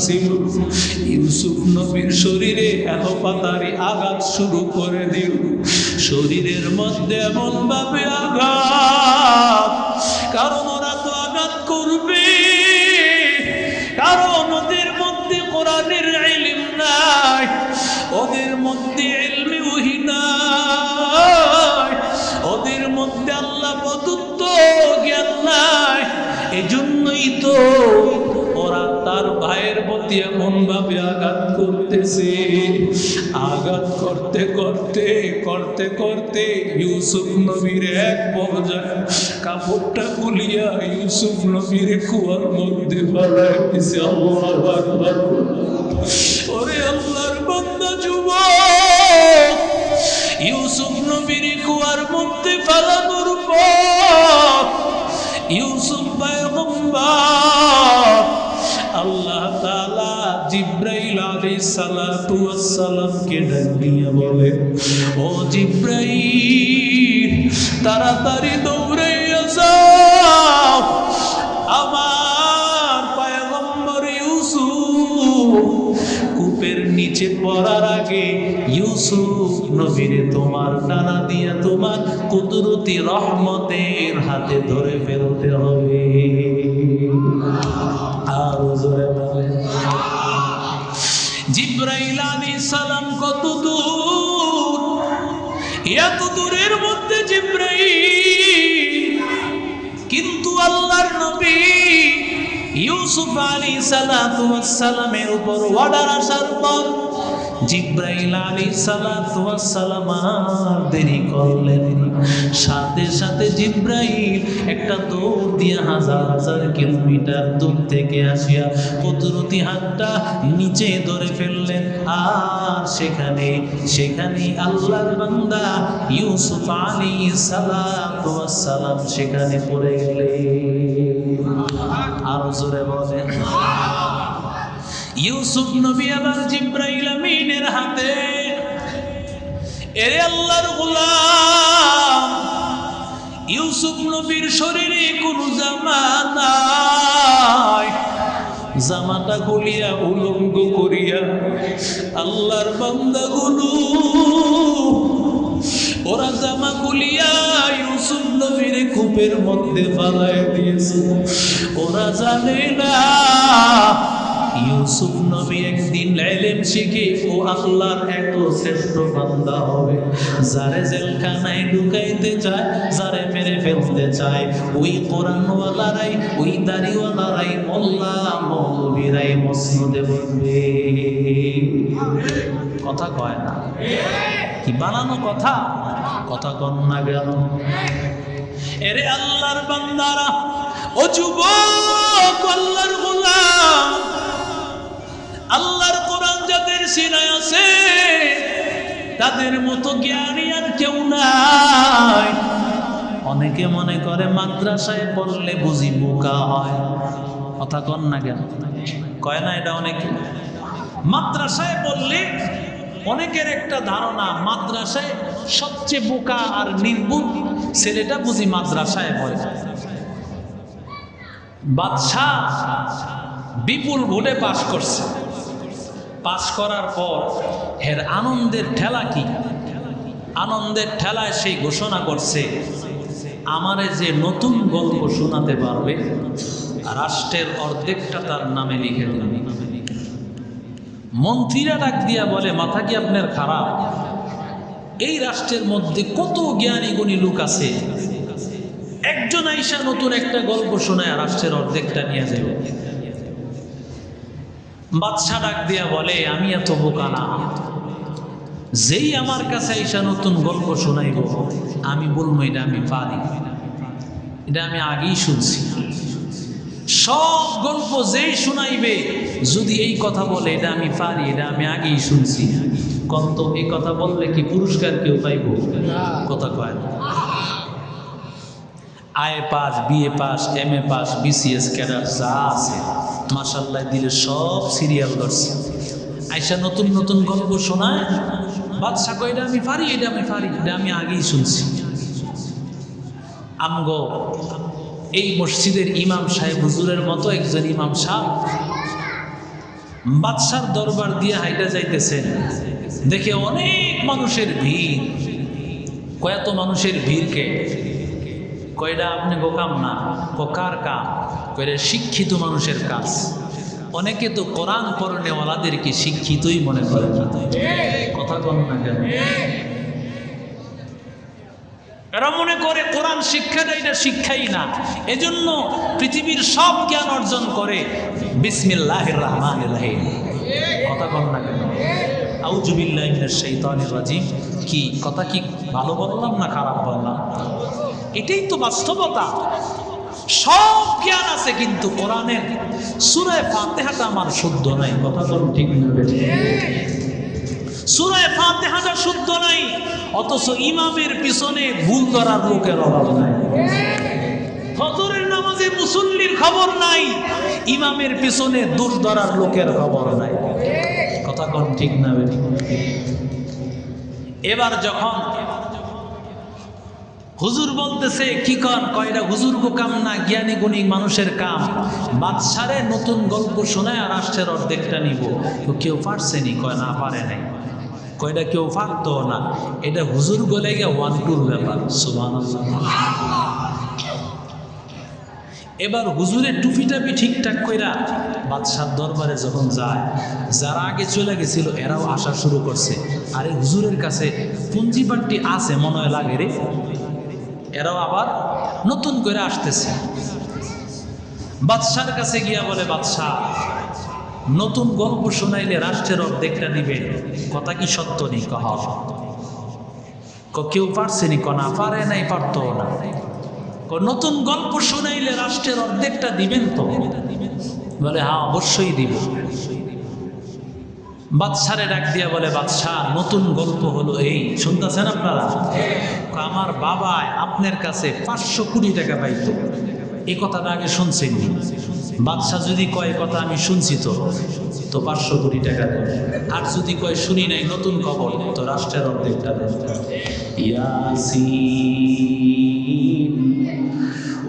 ছিল, ইউসুফ নবীর শরীরে এলোপাতারি আঘাত শুরু করে দিল। শরীরের মধ্যে এমন ভাবে আঘাত, কারণ ওরা তো আঘাত করবে, কারণ ওদের মধ্যে কোরআনের ইলম নাই, ওদের মধ্যে ইলমে ওহী নাই, ওদের মধ্যে আল্লাহ প্রদত্ত জ্ঞান নাই। এজন্যই তো ওরা তার ভাইয়ের প্রতি এমন ভাবে আঘাত করতেছে। আঘাত করতে করতে করতে করতে ইউসুফ নবীর এক পর্যায়ে কাপড়টা খুলিয়া ইউসুফ নবীর কুয়ার মধ্যে ফেলাই দিছে। আল্লাহু আকবার। ওরে আল্লাহর বান্দা যুবক, ইউসুফ নবীর কুয়ার মধ্যে ফেলানোর পর ইউসুফ পয়গম্বর আল্লাহ তাআলা জিবরাইল আলাইহিস সালাতু ওয়াস সালামকে ডাক দিয়ে বলে, ও জিবরাইল, তাড়াতাড়ি দৌড়াইয়া যাও, আমার পয়গম্বর ইউসুফ কূপের নিচে পড়ার আগে ইউসুফ নবীরে তোমার ডানা দিয়ে তোমার কুদরতি রহমতের হাতে ধরে ফেলতে হবে। আর জোরে বলেন। জিবরাইল আলাইহিস সালাম কত দূর, এত দূরের মধ্যে জিবরাইল, কিন্তু আল্লাহর নবী ইউসুফ আলাইহিস সালাতু ওয়াস সালামের উপর অর্ডার আসার পর জিবরাইল আলাইহিস সালাতু ওয়াস সালাম আর দেরি করলেন। সাথে সাথে জিবরাইল একটা দৌড় দিয়ে হাজার হাজার কিলোমিটার দূর থেকে আসিয়া কুদরতি হাতটা নিচে ধরে ফেললেন। আর সেখানে আল্লাহর বান্দা ইউসুফ আলাইহিস সালাতু ওয়াস সালাম সেখানে পড়ে গেলেন। আর জোরে বলেন। ইউসুফ নবী আবার জিবরাইল আমিনের হাতে, এরে আল্লাহর গোলাম, ইউসুফ নবীর শরীরে কোনো জামা নাই, জামাটা খুলিয়া উলঙ্গ করিয়া আল্লাহর বান্দাগুলো ওরা জামা খুলিয়া ইউসুফ নবীর কূপের মধ্যে ফালায় দিয়েছে। ওরা জানে না ইউসুফ নবী একদিন ইলম শিখে ও আল্লাহর এত শ্রেষ্ঠ বান্দা হবে, যারে জেলখানায় ঢুকাইতে চায়, যারে মেরে ফেলতে চায়, ওই কোরআনওয়ালারাই, ওই দাড়িওয়ালারাই, মোল্লা মৌলবীরাই মসনদে বলবে। কথা কয় না, কি বানানো কথা, কথা কন না গেল। এরে আল্লাহর বান্দারা, ও যুবক, আল্লাহর গোলাম, আল্লাহর কোরআন যাদের সিনায় আছে তাদের মতো জ্ঞানী আর কেউ নাই। অনেকে মনে করে মাদ্রাসায় পড়লে বুঝি বোকা হয়, কথা কন না কেন, কয় না এটা অনেকে। মাদ্রাসায় পড়লে অনেকের একটা ধারণা মাদ্রাসায় সবচেয়ে বোকা আর নির্বুধ ছেলেটা বুঝি মাদ্রাসায় পড়ে। বাদশাহ বিপুল ভোটে পাশ করছে, পাশ করার পর এর আনন্দের ঠেলা কি, আনন্দের ঠেলায় সেই ঘোষণা করছে, আমারে যে নতুন গল্প শোনাতে পারবে রাষ্ট্রের অর্ধেকটা তার নামে লিখে দেবে। মন্ত্রীরা ডাক দিয়া বলে, মাথা কি আপনার খারাপ? এই রাষ্ট্রের মধ্যে কত জ্ঞানী গুণী লোক আছে, একজন আইসা নতুন একটা গল্প শোনায় রাষ্ট্রের অর্ধেকটা নিয়ে যাবে। বাদশাহ ডাক দিয়া বলে, আমি এত বোকা না, যেই আমার কাছে আইসা নতুন গল্প শোনাইব আমি বলবো এটা আমি পারি, এটা আমি আগেই শুনছি। সব গল্প যেই শোনাইবে যদি এই কথা বলে এটা আমি পারি, এটা আমি আগেই শুনছি, কত এই কথা বললে কি পুরস্কার কেউ পাইব? কথা কয় না। IA pass, BA pass, MA pass, BCS cadre যা আছে মাশাআল্লাহ দিলে সব সিরিয়াল ধরছে। আইসা নতুন নতুন গল্প শোনায়, বাদশা কয় এটা আমি পারি, এটা আমি পারি, এটা আমি আগেই শুনছি। আমগো এই মসজিদের ইমাম সাহেব হুজুরের মতো একজন ইমাম সাহেব বাদশার দরবার দিয়ে হাইটা যাইতেছেন, দেখে অনেক মানুষের ভিড়। কয়ত মানুষের ভিড়কে কয়টা আপনি গোকাম না, কার কাম? কয়টা শিক্ষিত মানুষের কাজ। অনেকে তো কোরআন পড়নেওয়ালাদেরকে শিক্ষিতই মনে করে না। কথা কন না কেন? এরা মনে করে কোরআন শিক্ষাটা এটা শিক্ষাই না। এজন্য পৃথিবীর সব জ্ঞান অর্জন করে বিসমিল্লাহির রহমানির রহিম। কথা কন না কেন? আউযু বিল্লাহি মিনাশ শাইতানির রাজিম। কি কথা কি ভালো বললাম না খারাপ বললাম? এটাই তো বাস্তবতা। সব জ্ঞান আছে কিন্তু কোরআনের সূরা ফাতিহাটা আমার শুদ্ধ নাই। কথা বল ঠিক না? সূরা ফাতিহাটা শুদ্ধ নাই, অথচ ইমামের পিছনে ভুল ধরার লোকের অভাব নাই। ফজরের নামাজে মুসল্লির খবর নাই, ইমামের পিছনে দোষ ধরার লোকের খবর নাই। কথা কোন ঠিক না? এবার যখন হুজুর বলতেছে কি কন, কয়টা হুজুর গো কাম না, জ্ঞানী গুণী মানুষের কাম। বাদশারে নতুন গল্প শোনায় আর আসছে অর্ধেকটা নিব। কেউ পারছেনি? কয় না, পারে নাই। কয়টা কেউ পারতো না। এটা হুজুর গলে গিয়ে 1-2 ব্যাপার। সুবহানাল্লাহ। এবার হুজুরের টুপিটাপি ঠিকঠাক কইরা বাদশার দরবারে যখন যায়, যারা আগে চলে গেছিল এরাও আসা শুরু করছে। আরে হুজুরের কাছে পুঞ্জিপাট্টি আছে মনে হয় লাগে রে, এরাও আবার নতুন করে আসতেছে। বাদশার কাছে গিয়া বলে, বাদশাহ নতুন গল্প শোনাইলে রাষ্ট্রের অর্ধেকটা দিবেন, কথা কি সত্য নেই? কহ কেউ পারছেনি? কনা পারে নাই, পারতো না। নতুন গল্প শোনাইলে রাষ্ট্রের অর্ধেকটা দিবেন তো? বলে হ্যাঁ অবশ্যই দিব। বাদশারে ডাক দিয়া বলে, বাদশাহ নতুন গল্প হলো এই, শুনতেছেন আপনারা? আমার বাবা আপনার কাছে 500 কোটি টাকা পাইতো, এই কথাটা আগে শুনছেন? বাদশাহ যদি কয় কথা আমি শুনছি তো 500 কোটি টাকা দেন, আর যদি কয় শুনি নাই নতুন খবর তো রাষ্ট্রের অর্ধেকটা দেন। ইয়াসিন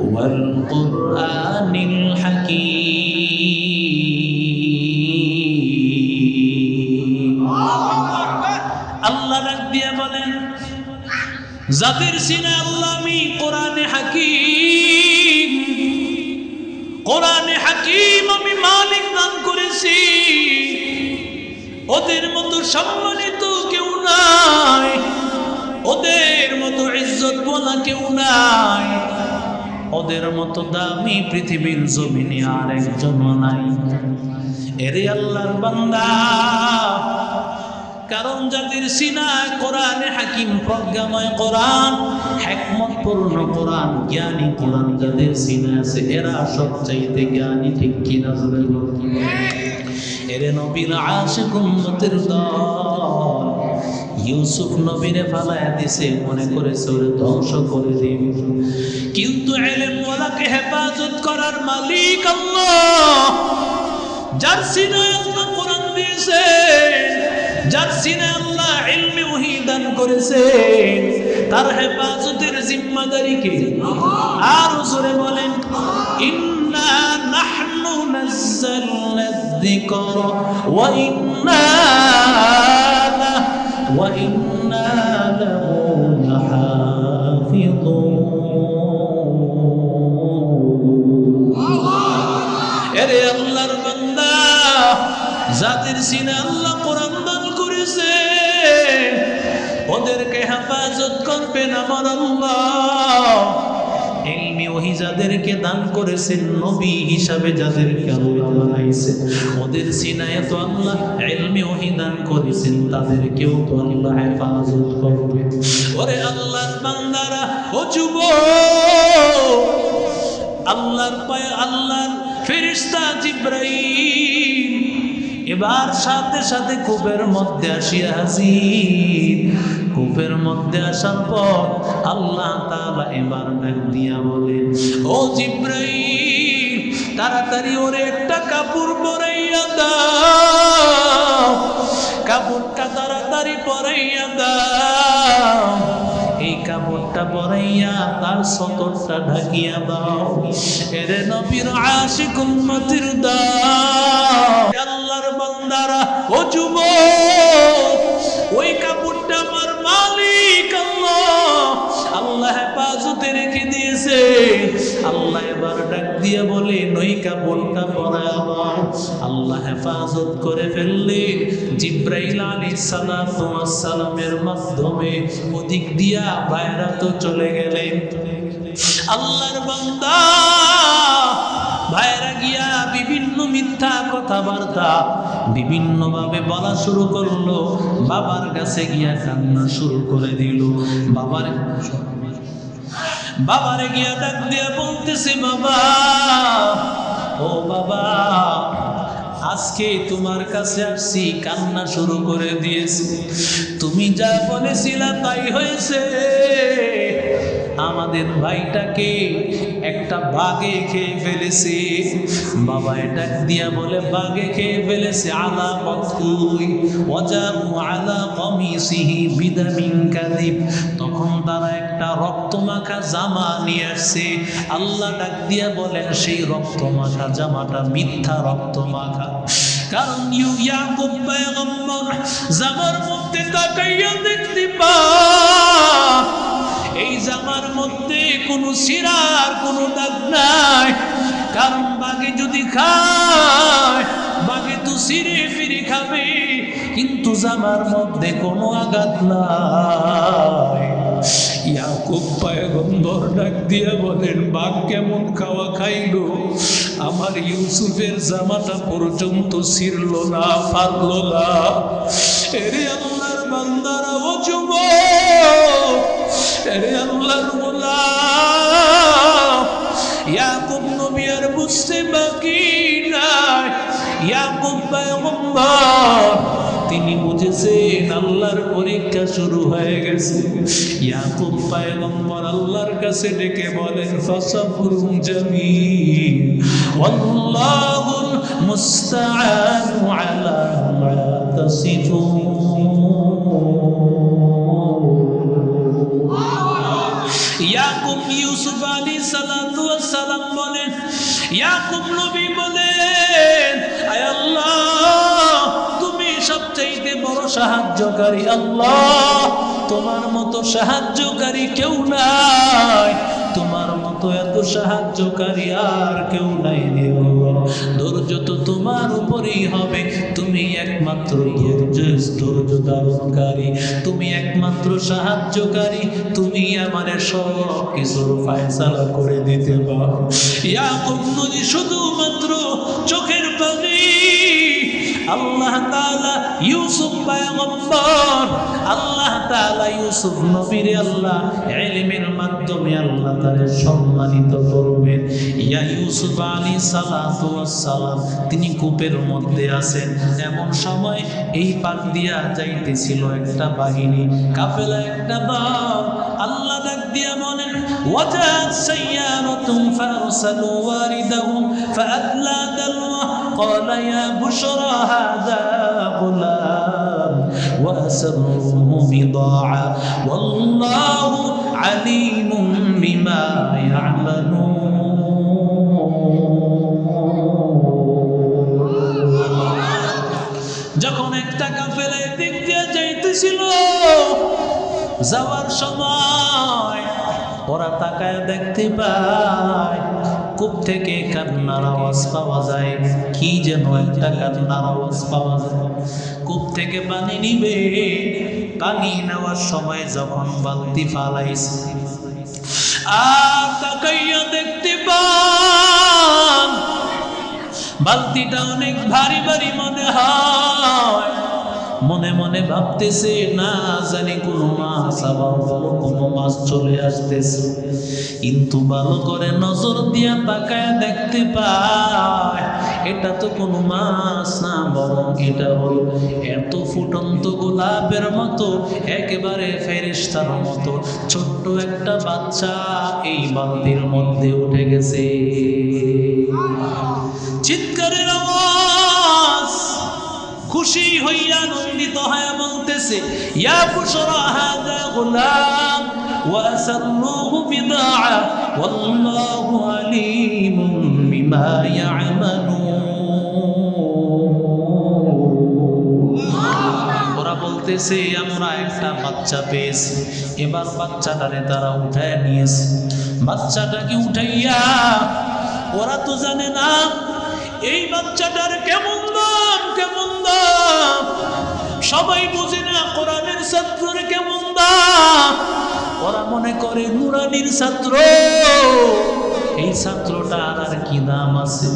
ওয়াল কুরআনিল হাকীম। আল্লাহ ডাক দিয়া বলেন, যাদের সিনে আল্লাহ আমি কোরআনে হাকীম, কোরআনে হাকীম আমি মালিক দান করেছি, ওদের মতো সম্মানিত কেউ নাই, ওদের মতো ইজ্জত বলা কেউ নাই, ওদের মতো দামি পৃথিবীর জমিনে আর একজন নাই। এরে আল্লাহর বান্দা, কারণ যাদের সিনায় কোরআনে হাকিম, প্রজ্ঞাময় কোরআন, হিকমতপূর্ণ কোরআন, জ্ঞানী কোরআন যাদের সিনায় আছে এরা সবচাইতে জ্ঞানী। ঠিক কিনা? এরে নবীর আশিক উম্মতের দল ইউসুফ নবীরে ফালায়া দিছে, মনে করেছে ওরে ধ্বংস করে দিবে, কিন্তু ইলম ওয়ালাকে হেফাজত করার মালিক আল্লাহ। যার সিনায় আল্লাহ কোরআন দিয়েছে, যার সিনায় আল্লাহ ইলমে ওহী দান করেছে, তার হেফাজতের জিম্মাদারি কে? আর জোরে বলেন, ইন্না নাহনু নাযালনা যিকরা ওয়া ইন্না লাহু লাহাফিযুন। এরে আল্লাহর বান্দা, যাদের সিনায় আল্লাহ কোরআন দান করেছে ওদেরকে হেফাজত করবেন আমার আল্লাহ। ইলমি ওহী যাদেরকে দান করেছেন, নবী হিসাবে যাদেরকে আল্লাহ বানাইছেন, ওদের সিনায় তো আল্লাহ ইলমি ওহী দান করেছেন, তাদেরকেও তো আল্লাহ হেফাজত করবে। ওরে আল্লাহর বান্দারা, ও যুবক, আল্লাহর পায়ে আল্লাহর ফেরেশতা জিবরাইল এবার সাথে সাথে কূপের মধ্যে আসিয়া হাজির। কূপের মধ্যে আসার পর আল্লাহ তাআলা এবার ডাক দিয়া বলেন, ও জিবরাইল, তাড়াতাড়ি ওরে একটা কাপড় পরাইয়া দাও, কাপড়টা তাড়াতাড়ি পরাইয়া দাও, এই কাপড়টা পরাইয়া তার সতরটা ঢাকিয়া দাও। এরে নবীর আশিক উম্মতের দাও। আল্লাহর বান্দারা, ও যুবক, ওই কাপড়টা আমার মালিক আল্লাহ, আল্লাহ হেফাজতে রেখে দিয়েছে। আল্লাহ এবার ডাক দিয়ে বলে, ওই কাপড়টা পরায় দাও। আল্লাহ হেফাজত করে ফেললেন। জিব্রাইল আলাইহিস সালাতু ওয়াস সালামের মাধ্যমে ওদিক দিয়া বাইরা তো চলে গেলেন। আল্লাহর বান্দা বাইরে গিয়া বিভিন্ন মিথ্যা কথাবার্তা বিভিন্ন ভাবে বলা শুরু করলো। বাবার কাছে গিয়া কান্না শুরু করে দিল। বাবারে গিয়া ডাক দিয়া বলতেছে, বাবা, ও বাবা, আজকে তোমার কাছে আসছি, কান্না শুরু করে দিয়েছি। তুমি যা বলেছিলা তাই হয়েছে। আমাদের ভাইটাকে একটা বাঘে খেয়ে ফেলেছে। বাবা এটা দিয়া বলে, বাঘে খেয়ে ফেলেছে। আলা কতকুই ওয়াজাবু আলা কমিসিহি বিদামিন কাযিব। তখন তারা একটা রক্তমাখা জামা নিয়ে আসছে। আল্লাহ ডাক দিয়া বলেন, সেই রক্তমাখা জামাটা মিথ্যা রক্তমাখা। কারণ ইয়াকুব পয়গম্বর জামার মধ্যে তাকাইয়া দেখতে পায় এই জামার মধ্যে কোনো সিরার কোনো দাগ নাই। কারণ বাঘে যদি খায়, বাঘে তো সিরে ফিরে খাবে, কিন্তু জামার মধ্যে কোনো আঘাত নাই। ইয়াকুব পয়গম্বর ডাক দিয়ে বলেন, বাঘ কেমন খাওয়া খাইলো, আমার ইউসুফের জামাটা পর্যন্ত ছিড়ল না, ফাটল না। এরে আল্লাহর বান্দারা, ও যুবক, এরে আল্লাহর গোলাম, ইয়াকুব নবী আর বুঝতে বাকি নাই। ইয়াকুব পয়গম্বর তিনি বুঝেছেন আল্লাহর পরীক্ষা শুরু হয়ে গেছে। ইয়াকুব পয়গম্বর আল্লাহর কাছে ডেকে বলেন, ফাসাবরুন জামিল ওয়াল্লাহুল মুস্তাআনু আলা মা তাসিফুন। ইয়াকুব ইউসুফ আলাইহিস সালাতু ওয়াস সালাম বলেন, ইয়াকুব নবী বলেন, আয় আল্লাহ, তুমি সবচেয়ে বড় সাহায্যকারী। আল্লাহ, তোমার মতো সাহায্যকারী কেউ নাই, তোমার মতো এত সাহায্যকারী আর কেউ নাই। ধৈর্য তো তোমার উপরেই হবে, তুমি একমাত্র ধৈর্য ধারণকারী, তুমি একমাত্র সাহায্যকারী, তুমি আমাদের সব কিছুর ফায়সালা করে দিতে পারো। ইয়াকুব নবী শুধুমাত্র চোখের পানি আল্লাহ তাআলা ইউসুফ পয়গম্বর, আল্লাহ তাআলা ইউসুফ নবীর আল্লাহ ইলমের মাধ্যমে আল্লাহ তাআলা সম্মানিত করবেন। ইয়া ইউসুফ আলাইহিস সালাতু ওয়াস সালাম তিনি কূপের মধ্যে আছেন। এমন সময় এই পার দিয়া যাইতেছিল একটা বাহিনী, কাফেলা, একটা দল। আল্লাহ ডাক দিয়া বলেন, ওয়াজাত সাইয়ারাতুন ফারসালু ওয়ারিদাহুম ফাআদলা দালওয়া ক্বালা ইয়া বুশরা হাযা গুলাম ওয়াসরুহু বিদাআ ওয়াল্লাহু আলীমুম বিমা ইয়ামালুন। যখন একটা কাফেলা এদিক দিয়ে যাইতেছিল, যাওয়ার সময় ওরা তাকায় দেখতে পায় কূপ থেকে কান্নার আওয়াজ পাওয়া যায়। কি যেন একটা কান্নার আওয়াজ পাওয়া যায়। কূপ থেকে পানি নিবে, পানি নেওয়ার সময় যখন বালতি ফালাইছে, আর তাকাইয়া দেখতে পান বালতিটা অনেক ভারী ভারী মনে হয়। মনে মনে ভাবতেছে, না জানি কোনো মাছ, আবার বড় কোনো মাছ চলে আসতেছে। কিন্তু ভালো করে নজর দিয়া তাকায় দেখতে পায় এটা তো কোনো মাছ না, বরং এটা হলো এত ফুটন্ত গোলাপের মতো, একেবারে ফেরেশতার মতো ছোট্ট একটা বাচ্চা এই বালতির মধ্যে উঠে গেছে। চিৎকারের আওয়াজ, খুশি হইয়া আনন্দিত হয়ে বলতেছে, ইয়া বুশরা হাযা গুলাম ওয়াসরুহু বিদাআ ওয়াল্লাহু আলীমুম বিমা ইয়ামালুন। বলতেছে আমরা একটা বাচ্চা পেয়েছি, এবার বাচ্চাটারে তারা উঠায় নিয়েছে। বাচ্চাটাকে উঠাইয়া ওরা তো জানে না এই বাচ্চাটার কেমন দাম, কেমন দাম সবাই বুঝে না। কোরআনের ছাত্রের কেমন দাম, ওরা মনে করে নুরানির ছাত্র, এই ছাত্রটার আর কি দাম আছে।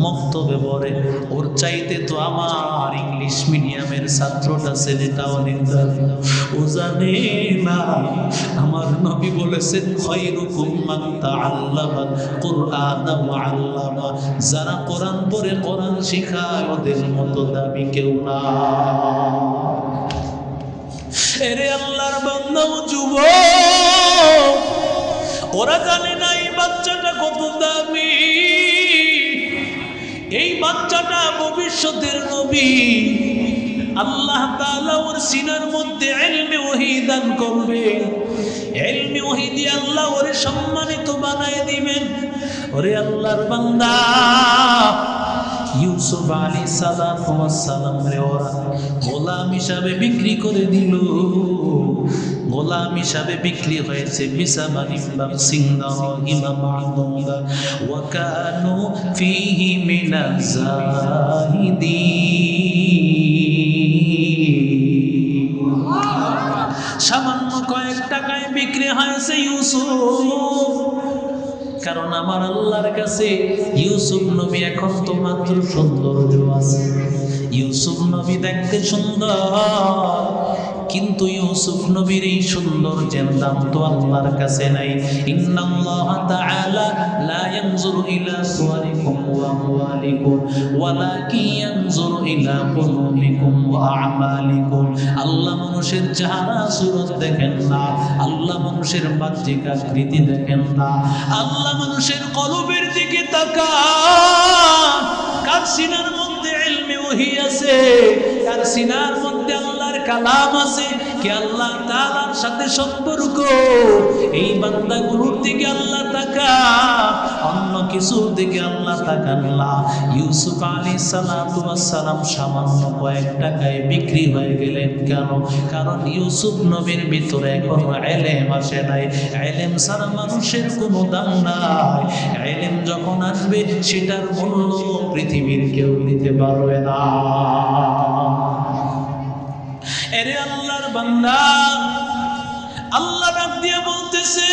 মক্তবে পড়ে, ওর চাইতে তো আমার ইংলিশ মিডিয়ামের ছাত্রটা ছেলেটা অনেক দামি। ও জানে না আমার নবী বলেছেন খায়রুকুম মান তাআল্লামাল কুরআনা ওয়া আল্লামা, যারা কোরআন পড়ে কোরআন শেখায় ওদের মতো দামি কেউ না। এরে আল্লাহর বান্দা ও যুবক, ওরা জানে না এই বাচ্চাটা কত দামি। এই বাচ্চাটা ভবিষ্যতের নবী। আল্লাহ তাআলা ওর সিনার মধ্যে ইলমে ওহী দান করবে। ইলমে ওহী দিয়ে আল্লাহ ওরে সম্মানিত বানায় দিবেন। ওরে আল্লাহর বান্দা, ইউসুফ আলাইহিস সালাম রে ওরা গোলাম হিসাবে বিক্রি করে দিল। গোলাম হিসাবে বিক্রি হয়েছে বিসামানিন বাকসিন্দা মা'দুদা ওয়া কানু ফীহি মিনাজ যাহিদিন। সামান্য কয়েক টাকায় বিক্রি হয়েছে ইউসুফ। কারণ আমার আল্লাহর কাছে ইউসুফ নবী এখন তো মাত্র সৌন্দর্য আছে। ইউসুফ নবী দেখতে সুন্দর, কিন্তু ইউসুফ নবীর এই সৌন্দর্যের দাম তো আল্লাহর কাছে নাই। ইন্নাল্লাহ তাআলা লা ইয়ানজুরু ইলা সুওয়ারিকুম ওয়া আমওয়ালিকুম ওয়ালাকিন ইয়ানজুরু ইলা কুলুবিকুম ওয়া আ'মালিকুম। আল্লাহ মানুষের চেহারা সুরত দেখেন না, আল্লাহ মানুষের বাহ্যিক আকৃতি দেখেন না, আল্লাহ মানুষের কলবের দিকে তাকান। কার সিনার মধ্যে ইলমে ওহী আছে, কার সিনার মধ্যে আল্লাহর কালাম আছে, কে আল্লাহ তাআলার সাথে সম্পর্ক, এই বান্দাগুলোর দিকে আল্লাহ তাকান, অন্য কিছুর দিকে আল্লাহ তাকান না। ইউসুফ আলাইহিস সালাম সামান্য কয়েক টাকায় বিক্রি হয়ে গেলেন কেন? কারণ ইউসুফ নবীর ভিতরে এখনো ইলম আসে নাই। ইলম ছাড়া মানুষের কোনো দাম নাই। ইলম যখন আসবে সেটার মূল্য পৃথিবীর কেউ দিতে পারবে না। এরে আল্লাহর বান্দা, আল্লাহ ডাক দিয়ে বলতেছে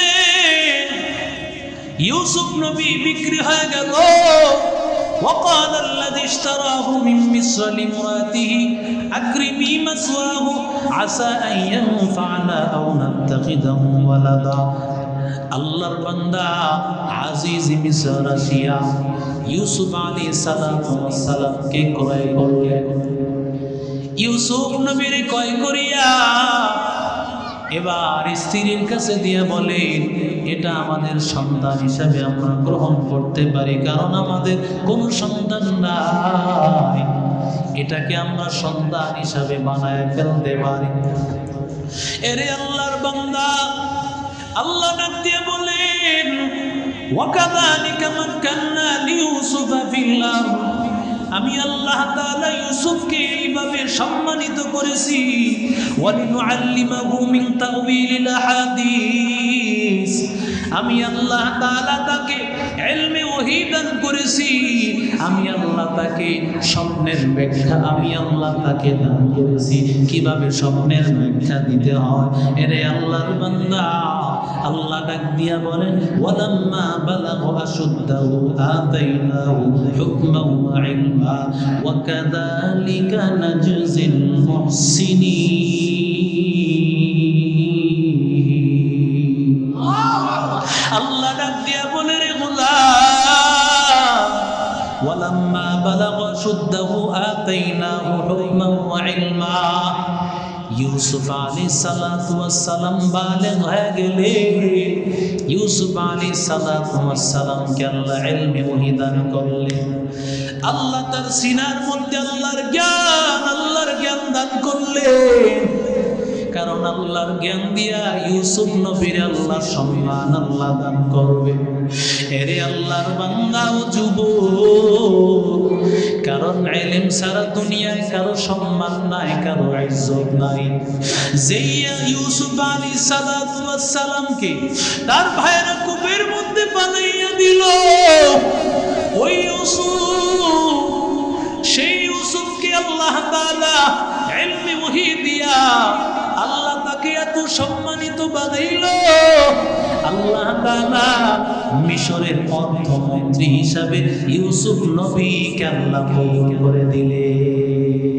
ইউসুফ নবী বিক্রি হয়ে গেল। وقال الذي اشتراه من مصر لامرأته أكرمي مثواه عسى أن ينفعنا أو نتخذه ولدا। আল্লাহর বান্দা আজিজ মিসর আসিয়া ইউসুফ আলাইহিস সালামকে ক্রয় করলেন। ইউসুফ নবীর ক্রয় করিয়া এবার স্ত্রীর কাছে দিয়ে বলেন, এটা আমাদের সন্তান হিসাবে আমরা গ্রহণ করতে পারি, কারণ আমাদের কোনো সন্তান নাই। এটাকে আমরা সন্তান হিসাবে বানায় ফেলতে পারি। এরে আল্লাহর বান্দা, আল্লাহ ডাক দিয়ে বলেন ওয়াকাযালিকা মাক্কান্না লিইউসুফা ফিল আরদ। আমি আল্লাহ তাআলা ইউসুফকে এইভাবে সম্মানিত করেছি। ওয়ালিনুআল্লিমাহু মিন তাওয়িলিল আহাদিস। আমি আল্লাহ তাআলা তাকে ইলমে ওহী দান করেছি। আমি আল্লাহ তাকে স্বপ্নের ব্যাখ্যা আমি আল্লাহ তাকে দান করেছি, কিভাবে স্বপ্নের ব্যাখ্যা দিতে হয়। এরে আল্লাহর বান্দা, আল্লাহ ডাক দিয়া বলেন ওয়ালাম্মা বালাগা আশুদ্দাহু আতাইনাহু হুকমান ওয়া ইলমা ওয়া কাযালিকা নাজজিল মুহসিনিন। আল্লাহ ডাক দিয়া বলে রে গোলাম, ওয়ালাম্মা বালাগা আশুদ্দাহু আতাইনাহু হুকমান ওয়া ইলমা। ইউসুফ আলাইহিস সালাম বালেগ হয়ে গেলেন। ইউসুফ আলাইহিস সালামকে আল্লাহ ইলমে ওহী দান করলেন। আল্লাহ তার সিনার মধ্যে আল্লাহর জ্ঞান দান করলেন। কারণ আল্লাহর জ্ঞান দিয়া ইউসুফ নবীর আল্লাহ সম্মান আল্লাহ দান করবে। এরে আল্লাহর বান্দা ও যুবক, কারণ ইলম ছাড়া দুনিয়ায় কারো সম্মান নাই, কারো ইজ্জত নাই। যেই ইউসুফ আলাইহিস সালাতু ওয়াস সালামকে তার ভাইয়েরা কূপের মধ্যে পালাইয়া দিল, ওই ইউসুফ, সেই ইউসুফকে আল্লাহ তাআলা ইলমে ওহী দিয়া আল্লাহ তাকে এত সম্মানিত বানাইল, আল্লাহ তাআলা মিশরের অর্থমন্ত্রী হিসাবে ইউসুফ নবীকে আল্লাহ কবুল করে দিলেন।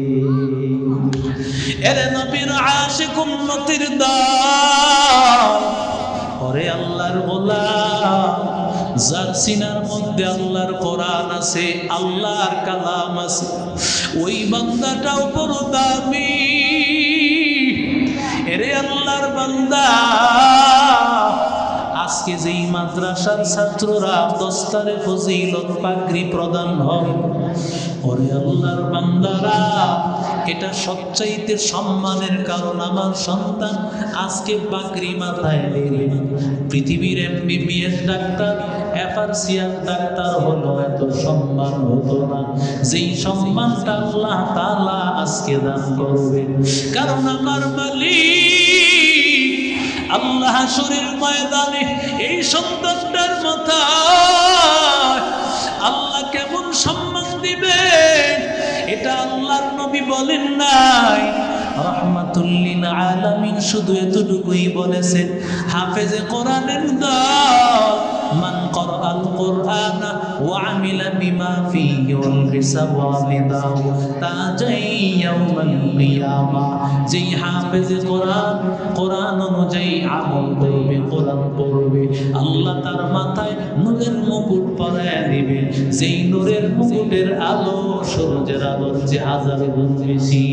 এর নবীর আশিক উম্মতের দল, ওরে আল্লাহর গোলাম, যার সিনার মধ্যে আল্লাহর কোরআন আছে, আল্লাহর কালাম আছে, ওই বান্দাটাও বড় দামি। এরে আল্লাহর বান্দা, আজকে যেই মাদ্রাসার ছাত্ররা দস্তারে ফজিলত পাগড়ি প্রদান হয়, ওরে আল্লাহর বান্দারা, এটা সবচাইতে সম্মানের কারণ। আমার সন্তান আজকে পাগড়ি মাথায় নিয়ে পৃথিবীর MBBS ডাক্তার, FRCR ডাক্তার হলো, এত সম্মান হতো না যেই সম্মানটা আল্লাহ তাআলা আজকে দান করবেন। কারণ আমার মালিক আল্লাহ হাশরের ময়দানে এই সন্তানটার মাথায় আল্লাহ কেমন সম্মান দিবেন, এটা আল্লাহর নবী বলেন নাই। রাহমাতুল লিল আলামিন শুধু এতটুকুই বলেছেন, হাফেজে কোরআনের দল, মান ক্বরাআল কুরআনা ওয়া আমিলা বিমা ফীহি ওয়াল রিসাওয়ালিদাহু তাজাই ইয়াউমাল কিয়ামা। যেই হাফেজে কোরআন, কোরআন অনুযায়ী আমল করবে, কোরআন পড়বে, আল্লাহ তার মাথায় নূরের মুকুট পরায়া দিবে, যেই নূরের মুকুটের আলো সূর্যের আলোর চেয়ে হাজার গুণ বেশি।